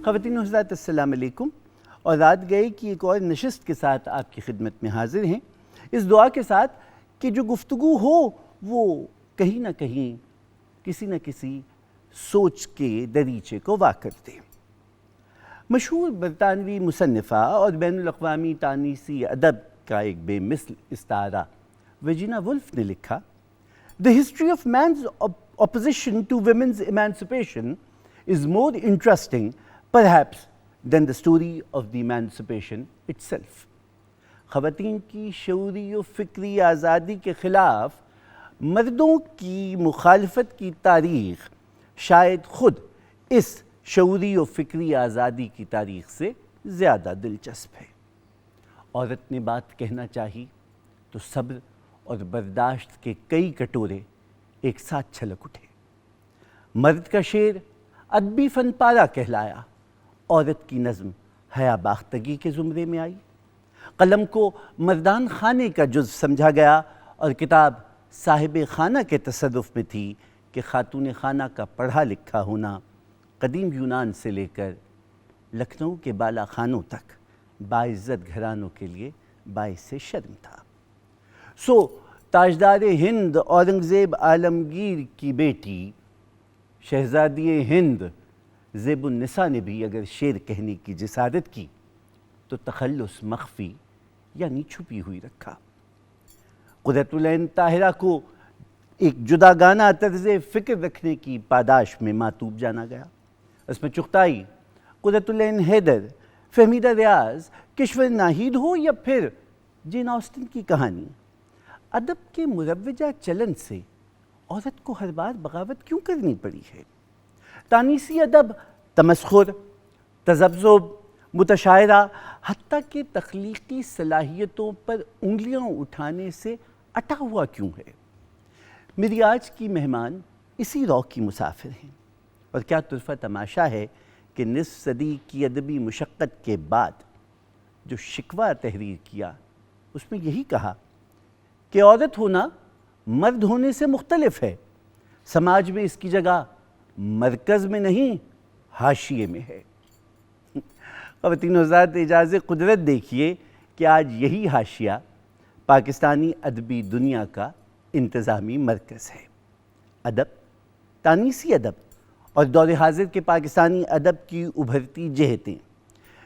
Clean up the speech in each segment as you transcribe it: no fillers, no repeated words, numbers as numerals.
خواتین و حضرات السلام علیکم، اور رات گئے کی ایک اور نشست کے ساتھ آپ کی خدمت میں حاضر ہیں، اس دعا کے ساتھ کہ جو گفتگو ہو وہ کہیں نہ کہیں کسی نہ کسی سوچ کے دریچے کو وا کر دے۔ مشہور برطانوی مصنفہ اور بین الاقوامی تانیسی ادب کا ایک بے مثل استعارہ ورجینا وولف نے لکھا، "The history of man's opposition to women's emancipation is more interesting perhaps than the story of the emancipation itself." خواتین کی شعوری و فکری آزادی کے خلاف مردوں کی مخالفت کی تاریخ شاید خود اس شعوری و فکری آزادی کی تاریخ سے زیادہ دلچسپ ہے۔ عورت نے بات کہنا چاہی تو صبر اور برداشت کے کئی کٹورے ایک ساتھ چھلک اٹھے۔ مرد کا شعر ادبی فن پارہ کہلایا، عورت کی نظم حیا باختگی کے زمرے میں آئی۔ قلم کو مردان خانے کا جز سمجھا گیا اور کتاب صاحب خانہ کے تصرف میں تھی کہ خاتون خانہ کا پڑھا لکھا ہونا قدیم یونان سے لے کر لکھنؤ کے بالا خانوں تک باعزت گھرانوں کے لیے باعث شرم تھا۔ سو تاجدار ہند اورنگزیب عالمگیر کی بیٹی شہزادی ہند زیب النساء نے بھی اگر شعر کہنے کی جسارت کی تو تخلص مخفی یعنی چھپی ہوئی رکھا۔ قرۃ العین طاہرہ کو ایک جداگانہ طرز فکر رکھنے کی پاداش میں ماتوب جانا گیا۔ اس میں چغتائی، قرۃ العین حیدر، فہمیدہ ریاض، کشور ناہید ہو یا پھر جین آسٹن کی کہانی، ادب کے مروجہ چلن سے عورت کو ہر بار بغاوت کیوں کرنی پڑی ہے؟ تانیسی ادب تمسخر، تذبذب، متشائرہ، حتیٰ کہ تخلیقی صلاحیتوں پر انگلیاں اٹھانے سے اٹا ہوا کیوں ہے؟ میری آج کی مہمان اسی رو کی مسافر ہیں، اور کیا طرفہ تماشا ہے کہ نصف صدی کی ادبی مشقت کے بعد جو شکوہ تحریر کیا اس میں یہی کہا کہ عورت ہونا مرد ہونے سے مختلف ہے، سماج میں اس کی جگہ مرکز میں نہیں حاشیے میں ہے۔ خواتین و حضرات، اعجاز قدرت دیکھیے کہ آج یہی حاشیہ پاکستانی ادبی دنیا کا انتظامی مرکز ہے۔ ادب، تانیسی ادب اور دور حاضر کے پاکستانی ادب کی ابھرتی جہتیں،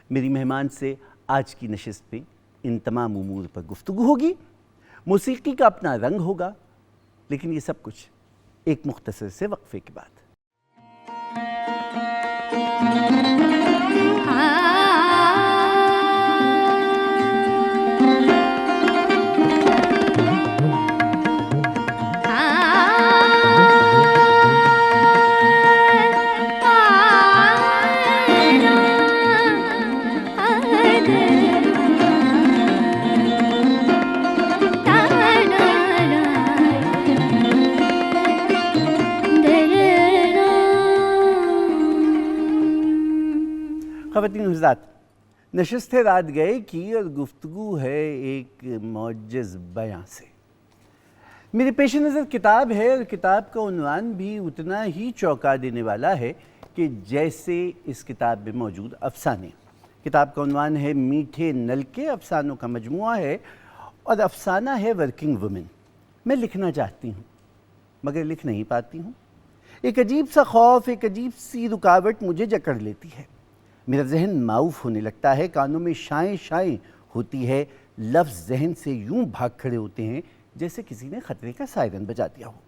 میری مہمان سے آج کی نشست میں ان تمام امور پر گفتگو ہوگی۔ موسیقی کا اپنا رنگ ہوگا، لیکن یہ سب کچھ ایک مختصر سے وقفے کے بعد۔ خواتین و حضرات، نشست رات گئے کی اور گفتگو ہے ایک معجز بیاں سے۔ میرے پیش نظر کتاب ہے، اور کتاب کا عنوان بھی اتنا ہی چونکا دینے والا ہے کہ جیسے اس کتاب میں موجود افسانے۔ کتاب کا عنوان ہے میٹھے نلکے، افسانوں کا مجموعہ ہے، اور افسانہ ہے ورکنگ وومن۔ میں لکھنا چاہتی ہوں مگر لکھ نہیں پاتی ہوں۔ ایک عجیب سا خوف، ایک عجیب سی رکاوٹ مجھے جکڑ لیتی ہے۔ میرا ذہن معاوف ہونے لگتا ہے، کانوں میں شائیں شائیں ہوتی ہے، لفظ ذہن سے یوں بھاگ کھڑے ہوتے ہیں جیسے کسی نے خطرے کا سائرن بجا دیا ہو۔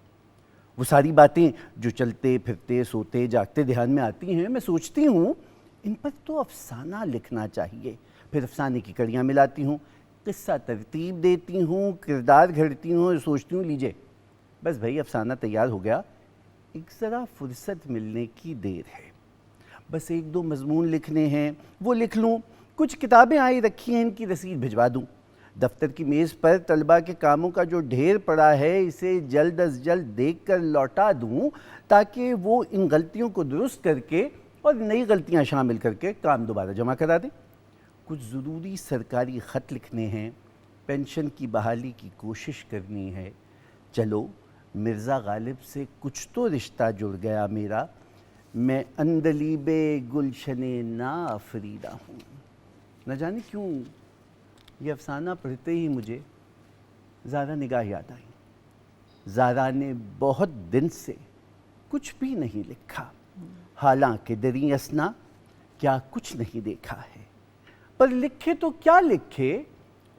وہ ساری باتیں جو چلتے پھرتے سوتے جاگتے دھیان میں آتی ہیں، میں سوچتی ہوں ان پر تو افسانہ لکھنا چاہیے۔ پھر افسانے کی کڑیاں ملاتی ہوں، قصہ ترتیب دیتی ہوں، کردار گھڑتی ہوں اور سوچتی ہوں لیجئے بس بھائی افسانہ تیار ہو گیا، ایک ذرا فرصت ملنے کی دیر ہے، بس ایک دو مضمون لکھنے ہیں وہ لکھ لوں، کچھ کتابیں آئی رکھی ہیں ان کی رسید بھجوا دوں، دفتر کی میز پر طلبہ کے کاموں کا جو ڈھیر پڑا ہے اسے جلد از جلد دیکھ کر لوٹا دوں تاکہ وہ ان غلطیوں کو درست کر کے اور نئی غلطیاں شامل کر کے کام دوبارہ جمع کرا دیں۔ کچھ ضروری سرکاری خط لکھنے ہیں، پینشن کی بحالی کی کوشش کرنی ہے، چلو مرزا غالب سے کچھ تو رشتہ جڑ گیا میرا، میں اندلیب گلشن نافریدہ ہوں. نہ جانے کیوں یہ افسانہ پڑھتے ہی مجھے زارا نگاہ یاد آئی. زارا نے بہت دن سے کچھ بھی نہیں لکھا، حالانکہ دریں اسنا کیا کچھ نہیں دیکھا ہے. پر لکھے تو کیا لکھے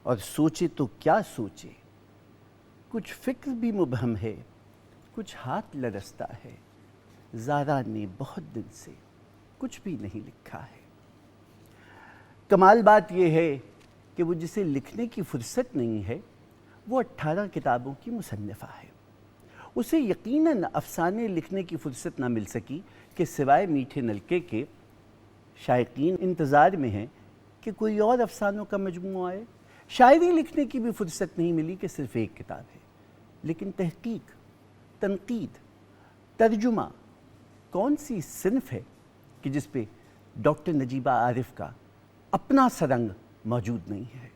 اور سوچے تو کیا سوچے. کچھ فکر بھی مبہم ہے، کچھ ہاتھ لرزتا ہے. زارا نے بہت دن سے کچھ بھی نہیں لکھا ہے. کمال بات یہ ہے کہ وہ جسے لکھنے کی فرصت نہیں ہے وہ 18 کتابوں کی مصنفہ ہے. اسے یقیناً افسانے لکھنے کی فرصت نہ مل سکی کہ سوائے میٹھے نلکے کے شائقین انتظار میں ہیں کہ کوئی اور افسانوں کا مجموعہ آئے. شاعری لکھنے کی بھی فرصت نہیں ملی کہ صرف ایک کتاب ہے. لیکن تحقیق، تنقید، ترجمہ کون سی صنف ہے کہ جس پہ ڈاکٹر نجیبہ عارف کا اپنا سا رنگ موجود نہیں ہے.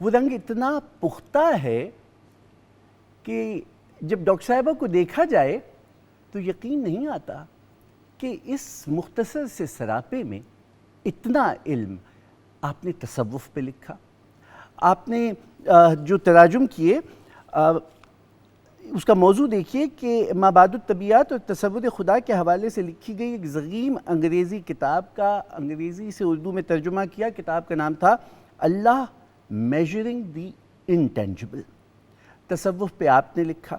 وہ رنگ اتنا پختہ ہے کہ جب ڈاکٹر صاحبہ کو دیکھا جائے تو یقین نہیں آتا کہ اس مختصر سے سراپے میں اتنا علم. آپ نے تصوف پہ لکھا، آپ نے جو تراجم کیے اس کا موضوع دیکھیے کہ مابعد الطبیعات اور تصور خدا کے حوالے سے لکھی گئی ایک ضخیم انگریزی کتاب کا انگریزی سے اردو میں ترجمہ کیا. کتاب کا نام تھا اللہ میجرنگ دی انٹینجبل. تصوف پہ آپ نے لکھا.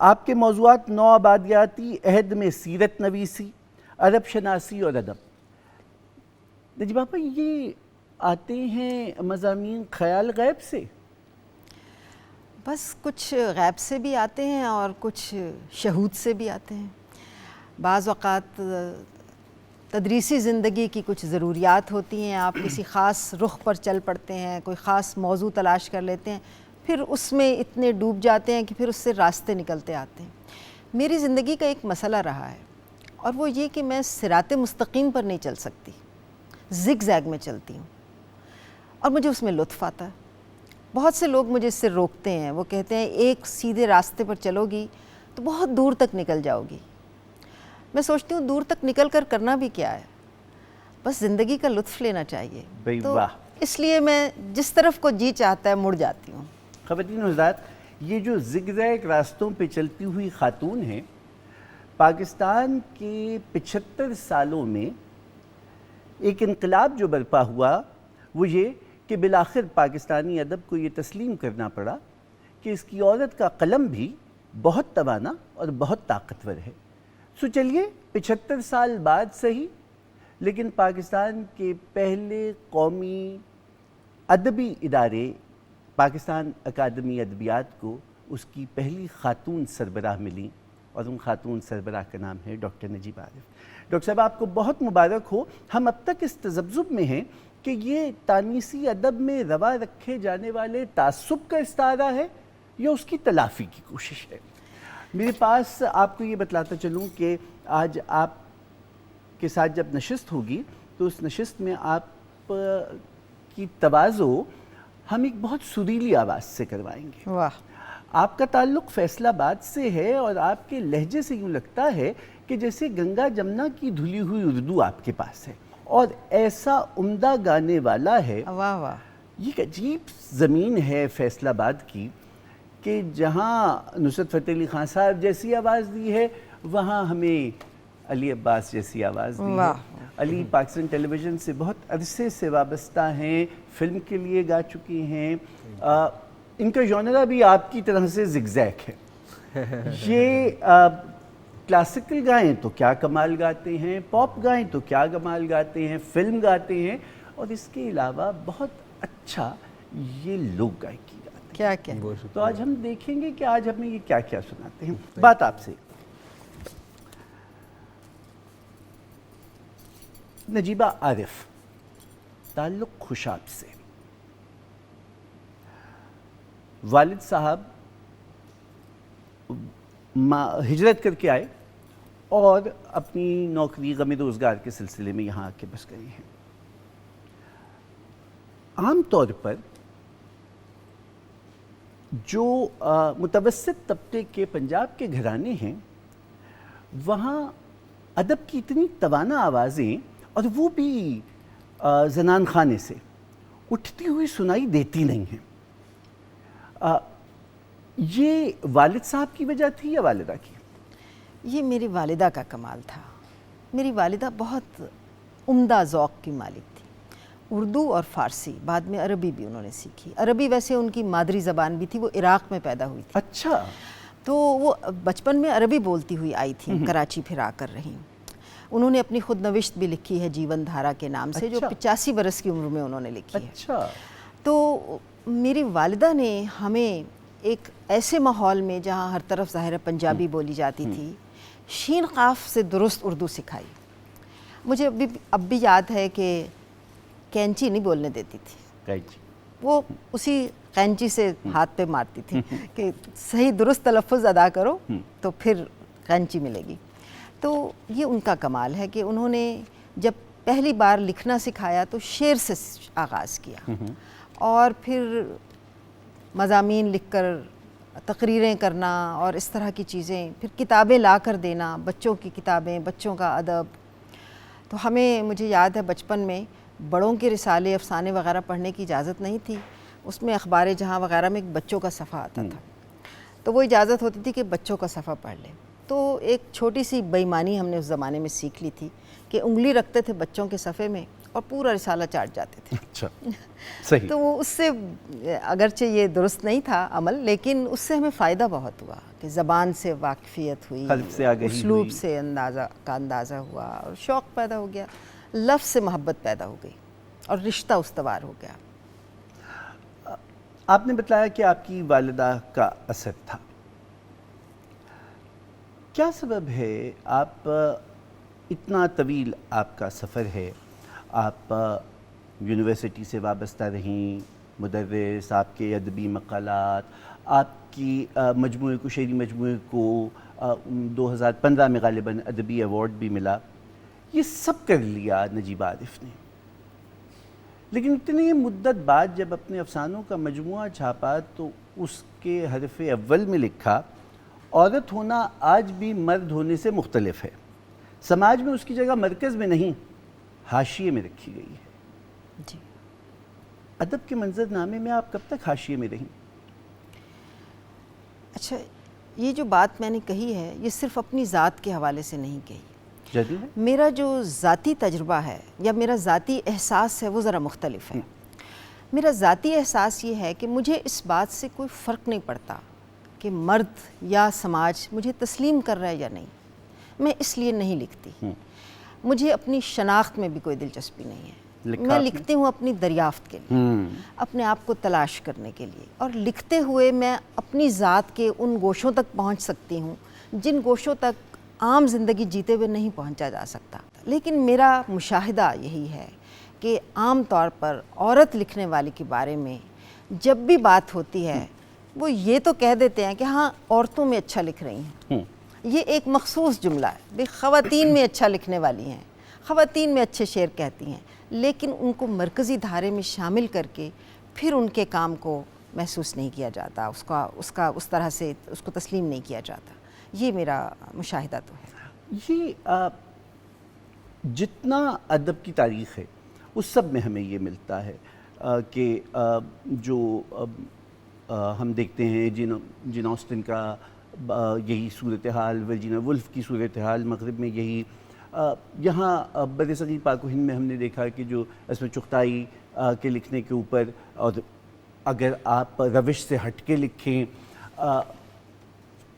آپ کے موضوعات نو آبادیاتی عہد میں سیرت نویسی، عرب شناسی اور ادب. نجیبہ بھائی یہ آتے ہیں مضامین خیال غیب سے؟ بس کچھ غیب سے بھی آتے ہیں اور کچھ شہود سے بھی آتے ہیں. بعض اوقات تدریسی زندگی کی کچھ ضروریات ہوتی ہیں، آپ کسی خاص رخ پر چل پڑتے ہیں، کوئی خاص موضوع تلاش کر لیتے ہیں، پھر اس میں اتنے ڈوب جاتے ہیں کہ پھر اس سے راستے نکلتے آتے ہیں. میری زندگی کا ایک مسئلہ رہا ہے اور وہ یہ کہ میں صراط مستقیم پر نہیں چل سکتی، زگ زیگ میں چلتی ہوں اور مجھے اس میں لطف آتا ہے. بہت سے لوگ مجھے اس سے روکتے ہیں، وہ کہتے ہیں ایک سیدھے راستے پر چلو گی تو بہت دور تک نکل جاؤ گی. میں سوچتی ہوں دور تک نکل کر کرنا بھی کیا ہے، بس زندگی کا لطف لینا چاہیے. تو اس لیے میں جس طرف کو جی چاہتا ہے مڑ جاتی ہوں. خواتین و حضرات، یہ جو زگ زیگ راستوں پہ چلتی ہوئی خاتون ہیں، پاکستان کے 75 سالوں میں ایک انقلاب جو برپا ہوا وہ یہ کہ بالآخر پاکستانی ادب کو یہ تسلیم کرنا پڑا کہ اس کی عورت کا قلم بھی بہت توانا اور بہت طاقتور ہے. سو چلیے 75 سال بعد صحیح، لیکن پاکستان کے پہلے قومی ادبی ادارے پاکستان اکادمی ادبیات کو اس کی پہلی خاتون سربراہ ملی اور ان خاتون سربراہ کا نام ہے ڈاکٹر نجیبہ عارف. ڈاکٹر صاحب آپ کو بہت مبارک ہو. ہم اب تک اس تذبذب میں ہیں کہ یہ تانیسی ادب میں روا رکھے جانے والے تعصب کا استعارہ ہے یا اس کی تلافی کی کوشش ہے. میرے پاس آپ کو یہ بتلاتا چلوں کہ آج آپ کے ساتھ جب نشست ہوگی تو اس نشست میں آپ کی تواضع ہم ایک بہت سریلی آواز سے کروائیں گے. واہ. آپ کا تعلق فیصل آباد سے ہے اور آپ کے لہجے سے یوں لگتا ہے کہ جیسے گنگا جمنا کی دھلی ہوئی اردو آپ کے پاس ہے اور ایسا عمدہ گانے والا ہے. واہ واہ. یہ ایک عجیب زمین ہے فیصل آباد کی کہ جہاں نصرت فتح علی خان صاحب جیسی آواز دی ہے وہاں ہمیں علی عباس جیسی آواز دی ہے. علی پاکستان ٹیلی ویژن سے بہت عرصے سے وابستہ ہیں، فلم کے لیے گا چکی ہیں. ان کا ژانرا بھی آپ کی طرح سے زگ زیگ ہے. یہ کلاسیکل گائیں تو کیا کمال گاتے ہیں، پاپ گائیں تو کیا کمال گاتے ہیں، فلم گاتے ہیں، اور اس کے علاوہ بہت اچھا یہ لوک گائکی گاتے ہیں. کیا کیا. تو آج ہم دیکھیں گے کہ آج ہمیں یہ کیا کیا سناتے ہیں. بات آپ سے نجیبہ عارف، تعلق خوشاب سے. والد صاحب ہجرت کر کے آئے اور اپنی نوکری غم روزگار کے سلسلے میں یہاں آ کے بس گئے ہیں. عام طور پر جو متوسط طبقے کے پنجاب کے گھرانے ہیں وہاں ادب کی اتنی توانا آوازیں، اور وہ بھی زنان خانے سے اٹھتی ہوئی سنائی دیتی نہیں ہیں. یہ والد صاحب کی وجہ تھی یا والدہ کی؟ یہ میری والدہ کا کمال تھا. میری والدہ بہت عمدہ ذوق کی مالک تھی. اردو اور فارسی، بعد میں عربی بھی انہوں نے سیکھی. عربی ویسے ان کی مادری زبان بھی تھی، وہ عراق میں پیدا ہوئی تھی. اچھا. تو وہ بچپن میں عربی بولتی ہوئی آئی تھیں، کراچی پھر آ کر رہیں. انہوں نے اپنی خود نوشت بھی لکھی ہے جیون دھارا کے نام سے، جو 85 برس کی عمر میں انہوں نے لکھی ہے. اچھا. تو میری والدہ نے ہمیں ایک ایسے ماحول میں جہاں ہر طرف ظاہر پنجابی بولی جاتی تھی، شین قاف سے درست اردو سکھائی. مجھے اب بھی یاد ہے کہ کینچی نہیں بولنے دیتی تھی، وہ اسی قینچی سے ہاتھ پہ مارتی تھی کہ صحیح درست تلفظ ادا کرو تو پھر قینچی ملے گی. تو یہ ان کا کمال ہے کہ انہوں نے جب پہلی بار لکھنا سکھایا تو شعر سے آغاز کیا، اور پھر مضامین لکھ کر تقریریں کرنا اور اس طرح کی چیزیں، پھر کتابیں لا کر دینا، بچوں کی کتابیں، بچوں کا ادب. تو ہمیں، مجھے یاد ہے بچپن میں بڑوں کے رسالے افسانے وغیرہ پڑھنے کی اجازت نہیں تھی. اس میں اخبار جہاں وغیرہ میں ایک بچوں کا صفحہ آتا تھا، تو وہ اجازت ہوتی تھی کہ بچوں کا صفحہ پڑھ لیں. تو ایک چھوٹی سی بے ایمانی ہم نے اس زمانے میں سیکھ لی تھی کہ انگلی رکھتے تھے بچوں کے صفحے میں اور پورا رسالہ چاٹ جاتے تھے. اچھا، صحیح. تو وہ اس سے، اگرچہ یہ درست نہیں تھا عمل، لیکن اس سے ہمیں فائدہ بہت ہوا کہ زبان سے واقفیت ہوئی، قلب سے آگہی ہوئی، اسلوب سے اندازہ ہوا، اور شوق پیدا ہو گیا، لفظ سے محبت پیدا ہو گئی اور رشتہ استوار ہو گیا. آپ نے بتلایا کہ آپ کی والدہ کا اثر تھا. کیا سبب ہے آپ اتنا طویل آپ کا سفر ہے، آپ یونیورسٹی سے وابستہ رہیں، مدرس، آپ کے ادبی مقالات، آپ کی مجموعے کو، شعری مجموعے کو 2015 میں غالباً ادبی ایوارڈ بھی ملا، یہ سب کر لیا نجیب عارف نے، لیکن اتنی مدت بعد جب اپنے افسانوں کا مجموعہ چھاپا تو اس کے حرف اول میں لکھا، عورت ہونا آج بھی مرد ہونے سے مختلف ہے، سماج میں اس کی جگہ مرکز میں نہیں حاشیے میں رکھی گئی ہے. جی. ادب کے منظر نامے میں آپ کب تک حاشیے میں رہیں؟ اچھا، یہ جو بات میں نے کہی ہے یہ صرف اپنی ذات کے حوالے سے نہیں کہی. میرا جو ذاتی تجربہ ہے یا میرا ذاتی احساس ہے وہ ذرا مختلف ہے. میرا ذاتی احساس یہ ہے کہ مجھے اس بات سے کوئی فرق نہیں پڑتا کہ مرد یا سماج مجھے تسلیم کر رہا ہے یا نہیں. میں اس لیے نہیں لکھتی. مجھے اپنی شناخت میں بھی کوئی دلچسپی نہیں ہے. میں لکھتی ہوں اپنی دریافت کے لیے، اپنے آپ کو تلاش کرنے کے لیے، اور لکھتے ہوئے میں اپنی ذات کے ان گوشوں تک پہنچ سکتی ہوں جن گوشوں تک عام زندگی جیتے ہوئے نہیں پہنچا جا سکتا. لیکن میرا مشاہدہ یہی ہے کہ عام طور پر عورت لکھنے والی کے بارے میں جب بھی بات ہوتی ہے وہ یہ تو کہہ دیتے ہیں کہ ہاں عورتوں میں اچھا لکھ رہی ہیں. یہ ایک مخصوص جملہ ہے، بھئی خواتین میں اچھا لکھنے والی ہیں، خواتین میں اچھے شعر کہتی ہیں، لیکن ان کو مرکزی دھارے میں شامل کر کے پھر ان کے کام کو محسوس نہیں کیا جاتا، اس طرح سے اس کو تسلیم نہیں کیا جاتا. یہ میرا مشاہدہ تو ہے. یہ جتنا ادب کی تاریخ ہے اس سب میں ہمیں یہ ملتا ہے کہ جو ہم دیکھتے ہیں جین آسٹن کا یہی صورتحال، ورجینیا وولف کی صورتحال مغرب میں یہی، یہاں بر صغیر پاک و ہند میں ہم نے دیکھا کہ جو اس میں چغتائی کے لکھنے کے اوپر، اور اگر آپ روش سے ہٹ کے لکھیں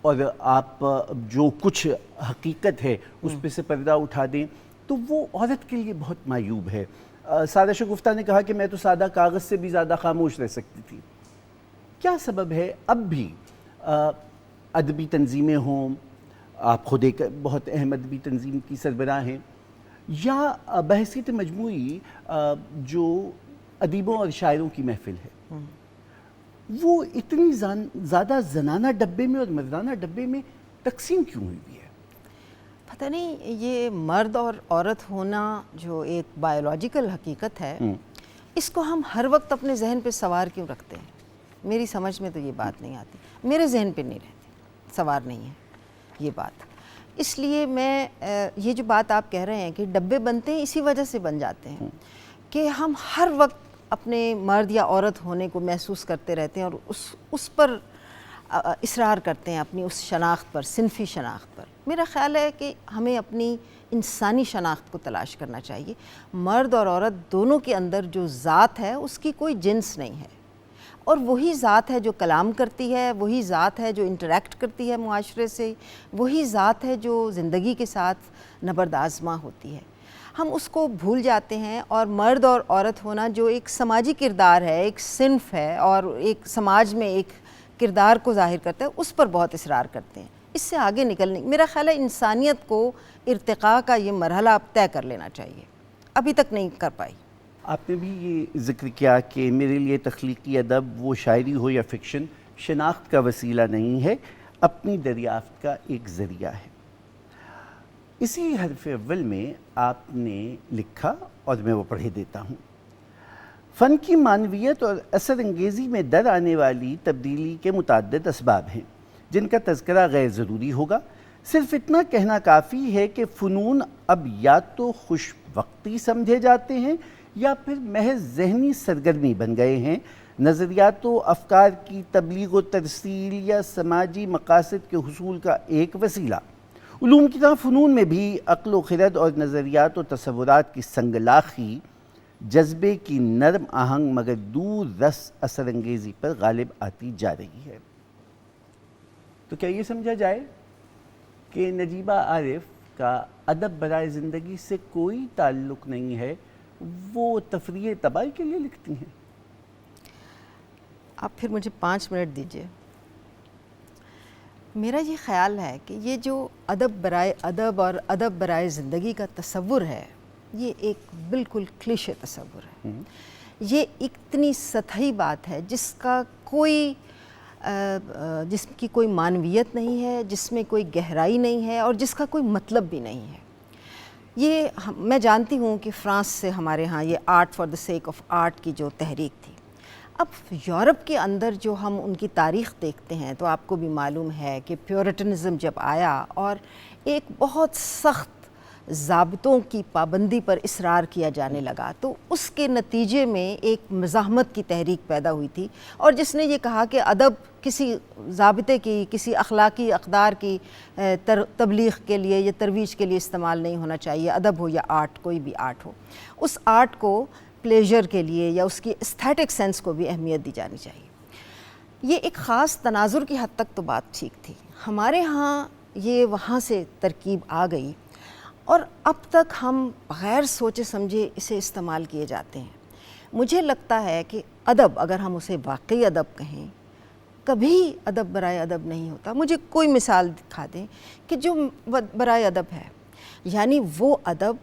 اور آپ جو کچھ حقیقت ہے اس پہ سے پردہ اٹھا دیں تو وہ عورت کے لیے بہت معیوب ہے. سادہ شگفتہ نے کہا کہ میں تو سادہ کاغذ سے بھی زیادہ خاموش رہ سکتی تھی. کیا سبب ہے اب بھی ادبی تنظیمیں ہوں، آپ خود ایک بہت اہم ادبی تنظیم کی سربراہ ہیں، یا بحیثیت مجموعی جو ادیبوں اور شاعروں کی محفل ہے، وہ اتنی زیادہ زنانہ ڈبے میں اور مردانہ ڈبے میں تقسیم کیوں ہوئی ہے؟ پتہ نہیں، یہ مرد اور عورت ہونا جو ایک بایولوجیکل حقیقت ہے، اس کو ہم ہر وقت اپنے ذہن پہ سوار کیوں رکھتے ہیں؟ میری سمجھ میں تو یہ بات نہیں آتی، میرے ذہن پہ نہیں رہتی، سوار نہیں ہے یہ بات. اس لیے میں یہ جو بات آپ کہہ رہے ہیں کہ ڈبے بنتے ہیں اسی وجہ سے بن جاتے ہیں کہ ہم ہر وقت اپنے مرد یا عورت ہونے کو محسوس کرتے رہتے ہیں اور اس پر اصرار کرتے ہیں، اپنی اس شناخت پر، صنفی شناخت پر۔ میرا خیال ہے کہ ہمیں اپنی انسانی شناخت کو تلاش کرنا چاہیے۔ مرد اور عورت دونوں کے اندر جو ذات ہے اس کی کوئی جنس نہیں ہے، اور وہی ذات ہے جو کلام کرتی ہے، وہی ذات ہے جو انٹریکٹ کرتی ہے معاشرے سے، وہی ذات ہے جو زندگی کے ساتھ نبرد آزما ہوتی ہے۔ ہم اس کو بھول جاتے ہیں، اور مرد اور عورت ہونا جو ایک سماجی کردار ہے، ایک صنف ہے اور ایک سماج میں ایک کردار کو ظاہر کرتا ہے، اس پر بہت اصرار کرتے ہیں۔ اس سے آگے نکلنے، میرا خیال ہے انسانیت کو ارتقاء کا یہ مرحلہ اب طے کر لینا چاہیے، ابھی تک نہیں کر پائی۔ آپ نے بھی یہ ذکر کیا کہ میرے لیے تخلیقی ادب، وہ شاعری ہو یا فکشن، شناخت کا وسیلہ نہیں ہے، اپنی دریافت کا ایک ذریعہ ہے۔ اسی حرف اول میں آپ نے لکھا، اور میں وہ پڑھے دیتا ہوں: فن کی معنویت اور اثر انگیزی میں در آنے والی تبدیلی کے متعدد اسباب ہیں جن کا تذکرہ غیر ضروری ہوگا۔ صرف اتنا کہنا کافی ہے کہ فنون اب یا تو خوش وقتی سمجھے جاتے ہیں یا پھر محض ذہنی سرگرمی بن گئے ہیں، نظریات و افکار کی تبلیغ و ترسیل یا سماجی مقاصد کے حصول کا ایک وسیلہ۔ علوم کی طرح فنون میں بھی عقل و خرد اور نظریات و تصورات کی سنگلاخی جذبے کی نرم آہنگ مگر دور رس اثر انگیزی پر غالب آتی جا رہی ہے۔ تو کیا یہ سمجھا جائے کہ نجیبہ عارف کا ادب برائے زندگی سے کوئی تعلق نہیں ہے، وہ تفریح تباہی کے لیے لکھتی ہیں؟ آپ پھر مجھے 5 منٹ دیجیے۔ میرا یہ خیال ہے کہ یہ جو ادب برائے ادب اور ادب برائے زندگی کا تصور ہے، یہ ایک بالکل کلیشے تصور ہے۔ یہ اتنی سطحی بات ہے جس کی کوئی معنویت نہیں ہے، جس میں کوئی گہرائی نہیں ہے، اور جس کا کوئی مطلب بھی نہیں ہے۔ یہ میں جانتی ہوں کہ فرانس سے ہمارے ہاں یہ art for the sake of art کی جو تحریک تھی، اب یورپ کے اندر جو ہم ان کی تاریخ دیکھتے ہیں تو آپ کو بھی معلوم ہے کہ پیورٹنزم جب آیا اور ایک بہت سخت ضابطوں کی پابندی پر اصرار کیا جانے لگا، تو اس کے نتیجے میں ایک مزاحمت کی تحریک پیدا ہوئی تھی، اور جس نے یہ کہا کہ ادب کسی ضابطے کی، کسی اخلاقی اقدار کی تبلیغ کے لیے یا ترویج کے لیے استعمال نہیں ہونا چاہیے، ادب ہو یا آرٹ، کوئی بھی آرٹ ہو، اس آرٹ کو پلیجر کے لیے یا اس کی ایستھیٹک سینس کو بھی اہمیت دی جانی چاہیے۔ یہ ایک خاص تناظر کی حد تک تو بات ٹھیک تھی، ہمارے ہاں یہ وہاں سے ترکیب آ گئی، اور اب تک ہم بغیر سوچے سمجھے اسے استعمال کیے جاتے ہیں۔ مجھے لگتا ہے کہ ادب، اگر ہم اسے واقعی ادب کہیں، کبھی ادب برائے ادب نہیں ہوتا۔ مجھے کوئی مثال دکھا دیں کہ جو برائے ادب ہے، یعنی وہ ادب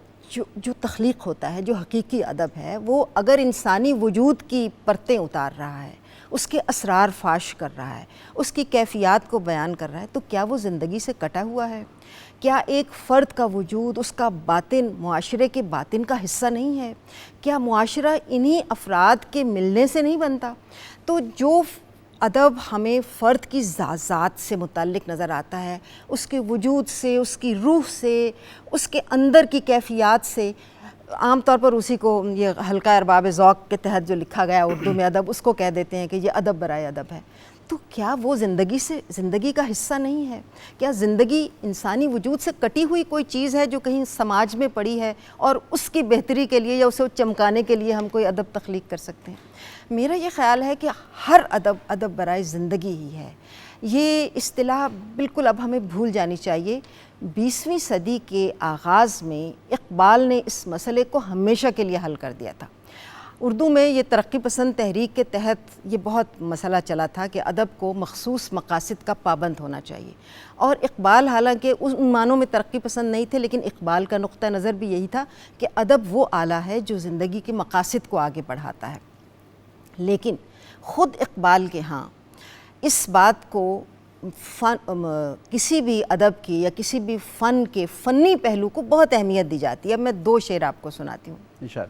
جو تخلیق ہوتا ہے، جو حقیقی ادب ہے، وہ اگر انسانی وجود کی پرتیں اتار رہا ہے، اس کے اسرار فاش کر رہا ہے، اس کی کیفیات کو بیان کر رہا ہے، تو کیا وہ زندگی سے کٹا ہوا ہے؟ کیا ایک فرد کا وجود، اس کا باطن، معاشرے کے باطن کا حصہ نہیں ہے؟ کیا معاشرہ انہی افراد کے ملنے سے نہیں بنتا؟ تو جو ادب ہمیں فرد کی ذات سے متعلق نظر آتا ہے، اس کے وجود سے، اس کی روح سے، اس کے اندر کی کیفیات سے، عام طور پر اسی کو یہ حلقہ ارباب ذوق کے تحت جو لکھا گیا اردو میں ادب، اس کو کہہ دیتے ہیں کہ یہ ادب برائے ادب ہے۔ تو کیا وہ زندگی کا حصہ نہیں ہے؟ کیا زندگی انسانی وجود سے کٹی ہوئی کوئی چیز ہے جو کہیں سماج میں پڑی ہے اور اس کی بہتری کے لیے یا اسے چمکانے کے لیے ہم کوئی ادب تخلیق کر سکتے ہیں؟ میرا یہ خیال ہے کہ ہر ادب برائے زندگی ہی ہے۔ یہ اصطلاح بالکل اب ہمیں بھول جانی چاہیے۔ 20ویں صدی کے آغاز میں اقبال نے اس مسئلے کو ہمیشہ کے لیے حل کر دیا تھا۔ اردو میں یہ ترقی پسند تحریک کے تحت یہ بہت مسئلہ چلا تھا کہ ادب کو مخصوص مقاصد کا پابند ہونا چاہیے، اور اقبال حالانکہ ان معنوں میں ترقی پسند نہیں تھے، لیکن اقبال کا نقطہ نظر بھی یہی تھا کہ ادب وہ آلہ ہے جو زندگی کے مقاصد کو آگے بڑھاتا ہے۔ لیکن خود اقبال کے ہاں اس بات کو کسی بھی ادب کی یا کسی بھی فن کے فنی پہلو کو بہت اہمیت دی جاتی ہے۔ اب میں 2 شعر آپ کو سناتی ہوں۔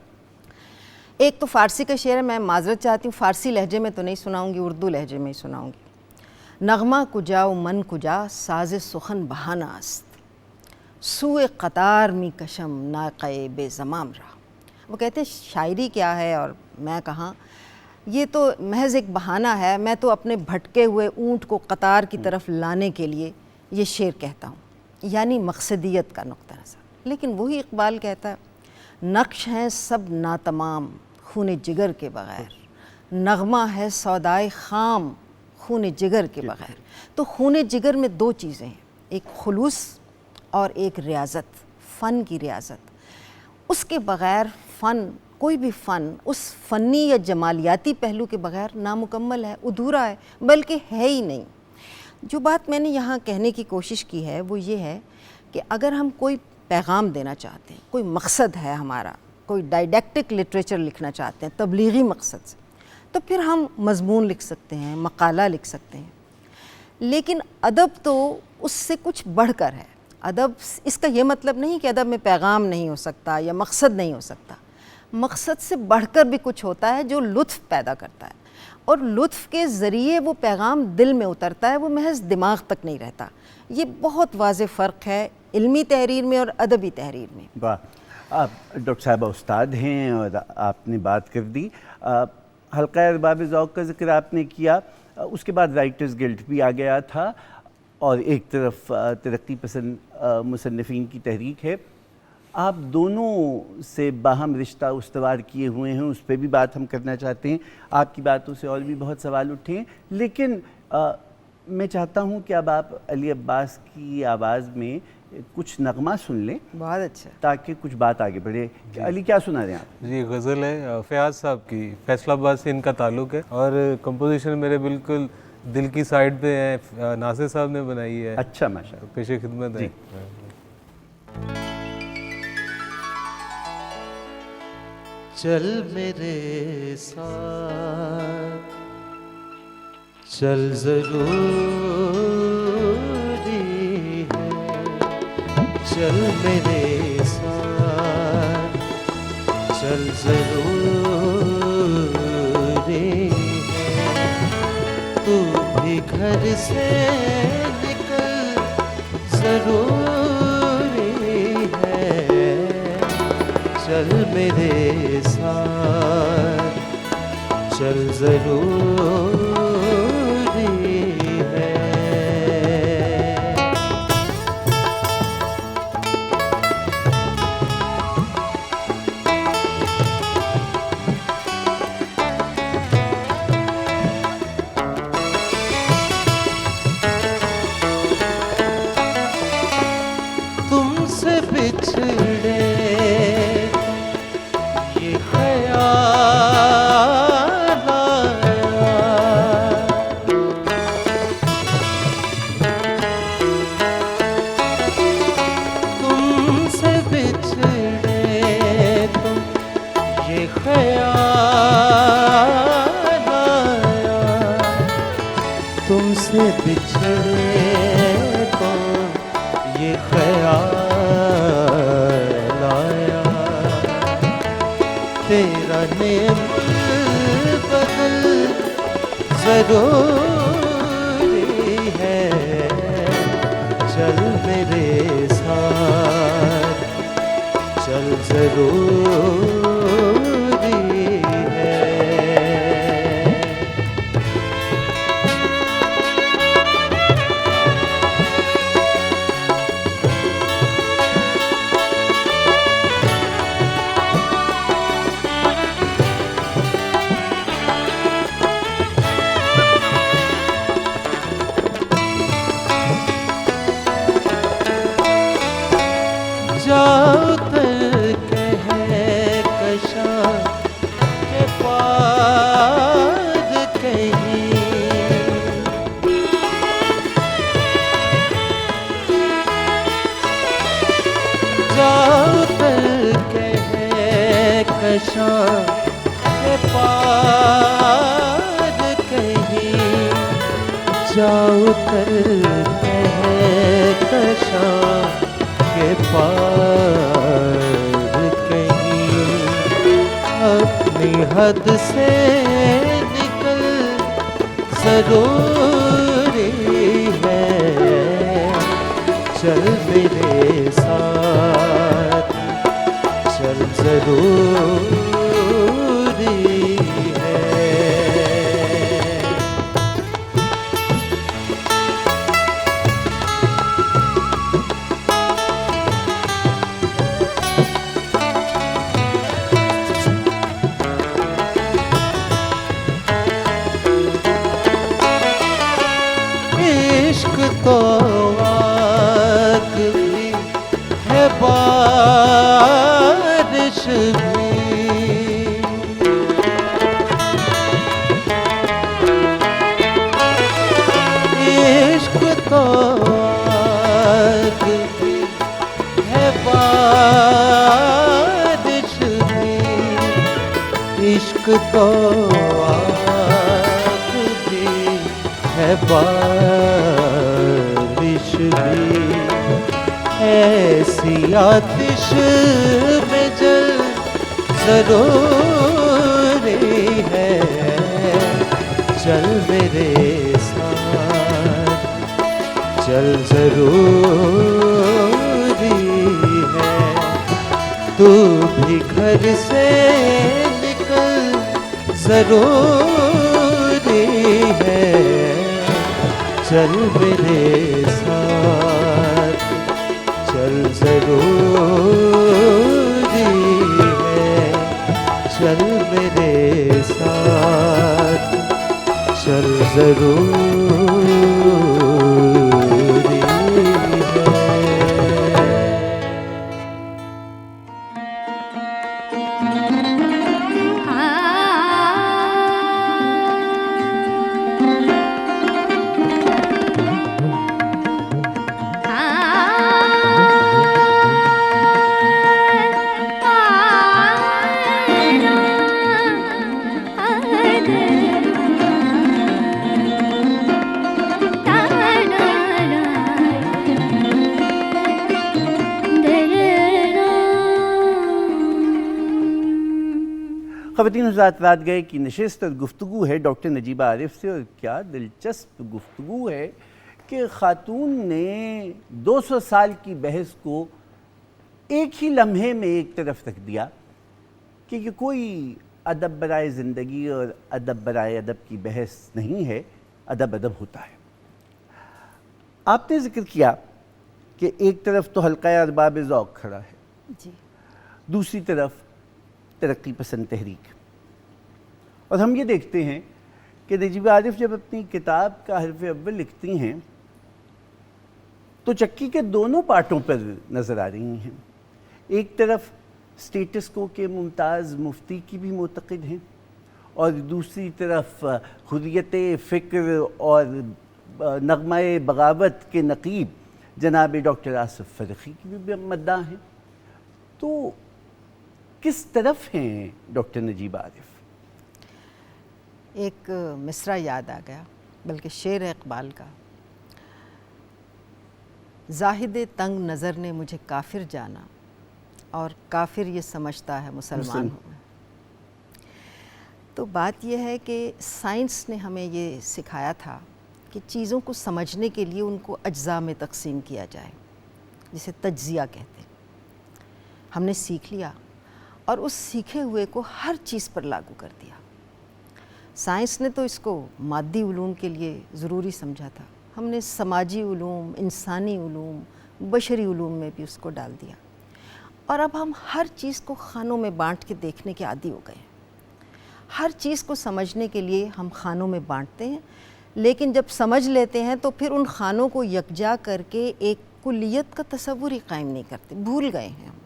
ایک تو فارسی کا شعر ہے، میں معذرت چاہتی ہوں، فارسی لہجے میں تو نہیں سناؤں گی، اردو لہجے میں ہی سناؤں گی۔ نغمہ کجا و من کجا، ساز سخن بہانہ است، سوئے قطار می کشم ناقے بے زمام رہا. وہ کہتے ہیں شاعری کیا ہے اور میں کہاں، یہ تو محض ایک بہانہ ہے. میں تو اپنے بھٹکے ہوئے اونٹ کو قطار کی طرف لانے کے لیے یہ شعر کہتا ہوں، یعنی مقصدیت کا نقطہ نظر. لیکن وہی اقبال کہتا ہے نقش ہیں سب ناتمام خون جگر کے بغیر، نغمہ ہے سودائے خام خون جگر کے بغیر. تو خون جگر میں دو چیزیں ہیں، ایک خلوص اور ایک ریاضت، فن کی ریاضت. اس کے بغیر فن، کوئی بھی فن اس فنی یا جمالیاتی پہلو کے بغیر نامکمل ہے، ادھورا ہے، بلکہ ہے ہی نہیں. جو بات میں نے یہاں کہنے کی کوشش کی ہے وہ یہ ہے کہ اگر ہم کوئی پیغام دینا چاہتے ہیں، کوئی مقصد ہے ہمارا، کوئی ڈائیڈیکٹک لٹریچر لکھنا چاہتے ہیں تبلیغی مقصد سے، تو پھر ہم مضمون لکھ سکتے ہیں، مقالہ لکھ سکتے ہیں. لیکن ادب تو اس سے کچھ بڑھ کر ہے. ادب، اس کا یہ مطلب نہیں کہ ادب میں پیغام نہیں ہو سکتا یا مقصد نہیں ہو سکتا. مقصد سے بڑھ کر بھی کچھ ہوتا ہے جو لطف پیدا کرتا ہے، اور لطف کے ذریعے وہ پیغام دل میں اترتا ہے، وہ محض دماغ تک نہیں رہتا. یہ بہت واضح فرق ہے علمی تحریر میں اور ادبی تحریر میں. واہ، آپ ڈاکٹر صاحبہ استاد ہیں اور آپ نے بات کر دی. حلقہ ارباب ذوق کا ذکر آپ نے کیا، اس کے بعد رائٹرز گلڈ بھی آ گیا تھا، اور ایک طرف ترقی پسند مصنفین کی تحریک ہے. آپ دونوں سے باہم رشتہ استوار کیے ہوئے ہیں، اس پہ بھی بات ہم کرنا چاہتے ہیں. آپ کی باتوں سے اور بھی بہت سوال اٹھے ہیں، لیکن میں چاہتا ہوں کہ اب آپ علی عباس کی آواز میں کچھ نغمہ سن لیں. بہت اچھا. تاکہ کچھ بات آگے بڑھے. علی کیا سنا رہے ہیں آپ؟ جی غزل ہے فیاض صاحب کی، فیصل آباد سے ان کا تعلق ہے، اور کمپوزیشن میرے بالکل دل کی سائڈ پہ ہے، ناصر صاحب نے بنائی ہے. اچھا، ماشاء اللہ. پیش خدمت ہے. چل میرے ساتھ، چل ضروری ہے، چل میرے ساتھ، چل ضروری ہے. تو بھی گھر سے نکل ضروری ہے، چل میرے ساتھ، چل ضروری ہے. تم سے بچھڑے یہ خیال آیا، تم سے بچھڑے تو یہ خیال آیا، تم سے بچھڑے تو یہ خیال آیا. تیرا نیم بدل ضروری ہے، چل میرے ساتھ، چل ضروری ہے. جاؤ تر کہکشاں کے پار کہیں، جاؤ تر کہکشاں کے پار کہیں، جاؤ تر کہکشاں کے پار کہیں. اپنی حد سے نکل ضروری ہے، چل میرے ساتھ. ضروری ہے. عشق تو آگ بھی ہے بارش بھی. عشق تو آگ بھی ہے بارش بھی. عشق تو آگ بھی ہے بارش بھی. ایسی آتش میں جل ضروری ہے. چل میرے ساتھ چل ضروری ہے. تو بھی گھر سے نکل ضروری ہے. چل میرے ساتھ چل ضروری ہے. چل میرے ساتھ چل ضروری ہے. خواتین حضرات، رات گئے کی نشست اور گفتگو ہے ڈاکٹر نجیبہ عارف سے، اور کیا دلچسپ گفتگو ہے کہ خاتون نے 200 سال کی بحث کو ایک ہی لمحے میں ایک طرف رکھ دیا کہ یہ کوئی ادب برائے زندگی اور ادب برائے ادب کی بحث نہیں ہے. ادب ادب ہوتا ہے. آپ نے ذکر کیا کہ ایک طرف تو حلقہ ارباب ذوق کھڑا ہے، جی دوسری طرف ترقی پسند تحریک. اور ہم یہ دیکھتے ہیں کہ نجیبہ عارف جب اپنی کتاب کا حرف اول لکھتی ہیں تو چکی کے دونوں پارٹوں پر نظر آ رہی ہیں. ایک طرف سٹیٹس کو کے ممتاز مفتی کی بھی معتقد ہیں، اور دوسری طرف حریت فکر اور نغمہ بغاوت کے نقیب جناب ڈاکٹر آصف فرخی کی بھی مداح ہیں. تو کس طرف ہیں ڈاکٹر نجیبہ عارف؟ ایک مصرع یاد آ گیا، بلکہ شعر اقبال کا. زاہد تنگ نظر نے مجھے کافر جانا، اور کافر یہ سمجھتا ہے مسلمان ہوں. تو بات یہ ہے کہ سائنس نے ہمیں یہ سکھایا تھا کہ چیزوں کو سمجھنے کے لیے ان کو اجزاء میں تقسیم کیا جائے، جسے تجزیہ کہتے ہیں. ہم نے سیکھ لیا اور اس سیکھے ہوئے کو ہر چیز پر لاگو کر دیا. سائنس نے تو اس کو مادی علوم کے لیے ضروری سمجھا تھا، ہم نے سماجی علوم، انسانی علوم، بشری علوم میں بھی اس کو ڈال دیا. اور اب ہم ہر چیز کو خانوں میں بانٹ کے دیکھنے کے عادی ہو گئے ہیں. ہر چیز کو سمجھنے کے لیے ہم خانوں میں بانٹتے ہیں، لیکن جب سمجھ لیتے ہیں تو پھر ان خانوں کو یکجا کر کے ایک کلیت کا تصور ہی قائم نہیں کرتے، بھول گئے ہیں ہم.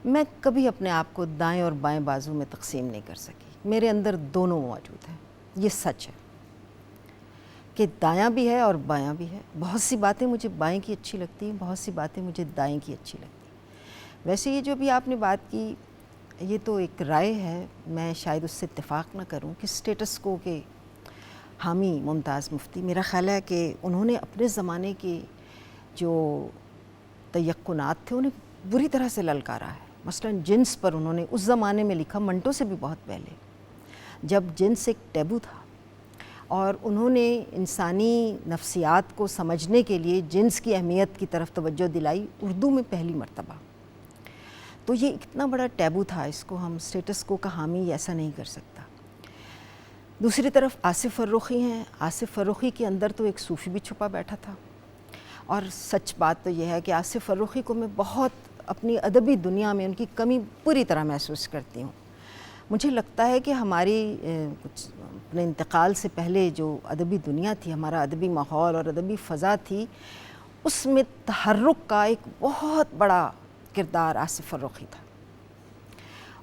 میں کبھی اپنے آپ کو دائیں اور بائیں بازو میں تقسیم نہیں کر سکی. میرے اندر دونوں موجود ہیں. یہ سچ ہے کہ دایاں بھی ہے اور بایاں بھی ہے. بہت سی باتیں مجھے بائیں کی اچھی لگتی ہیں، بہت سی باتیں مجھے دائیں کی اچھی لگتی ہیں. ویسے یہ جو بھی آپ نے بات کی، یہ تو ایک رائے ہے، میں شاید اس سے اتفاق نہ کروں کہ سٹیٹس کو کے حامی ممتاز مفتی، میرا خیال ہے کہ انہوں نے اپنے زمانے کے جو تیقنات تھے انہیں بری طرح سے للکارا ہے. مثلا جنس پر انہوں نے اس زمانے میں لکھا، منٹو سے بھی بہت پہلے، جب جنس ایک ٹیبو تھا، اور انہوں نے انسانی نفسیات کو سمجھنے کے لیے جنس کی اہمیت کی طرف توجہ دلائی اردو میں پہلی مرتبہ. تو یہ اتنا بڑا ٹیبو تھا، اس کو ہم اسٹیٹس کو کا حامی ایسا نہیں کر سکتا۔ دوسری طرف آصف فرخی ہیں، آصف فرخی کے اندر تو ایک صوفی بھی چھپا بیٹھا تھا، اور سچ بات تو یہ ہے کہ آصف فرخی کو میں بہت اپنی ادبی دنیا میں ان کی کمی پوری طرح محسوس کرتی ہوں۔ مجھے لگتا ہے کہ ہماری کچھ اپنے انتقال سے پہلے جو ادبی دنیا تھی، ہمارا ادبی ماحول اور ادبی فضا تھی، اس میں تحرک کا ایک بہت بڑا کردار آصف فرخی تھا۔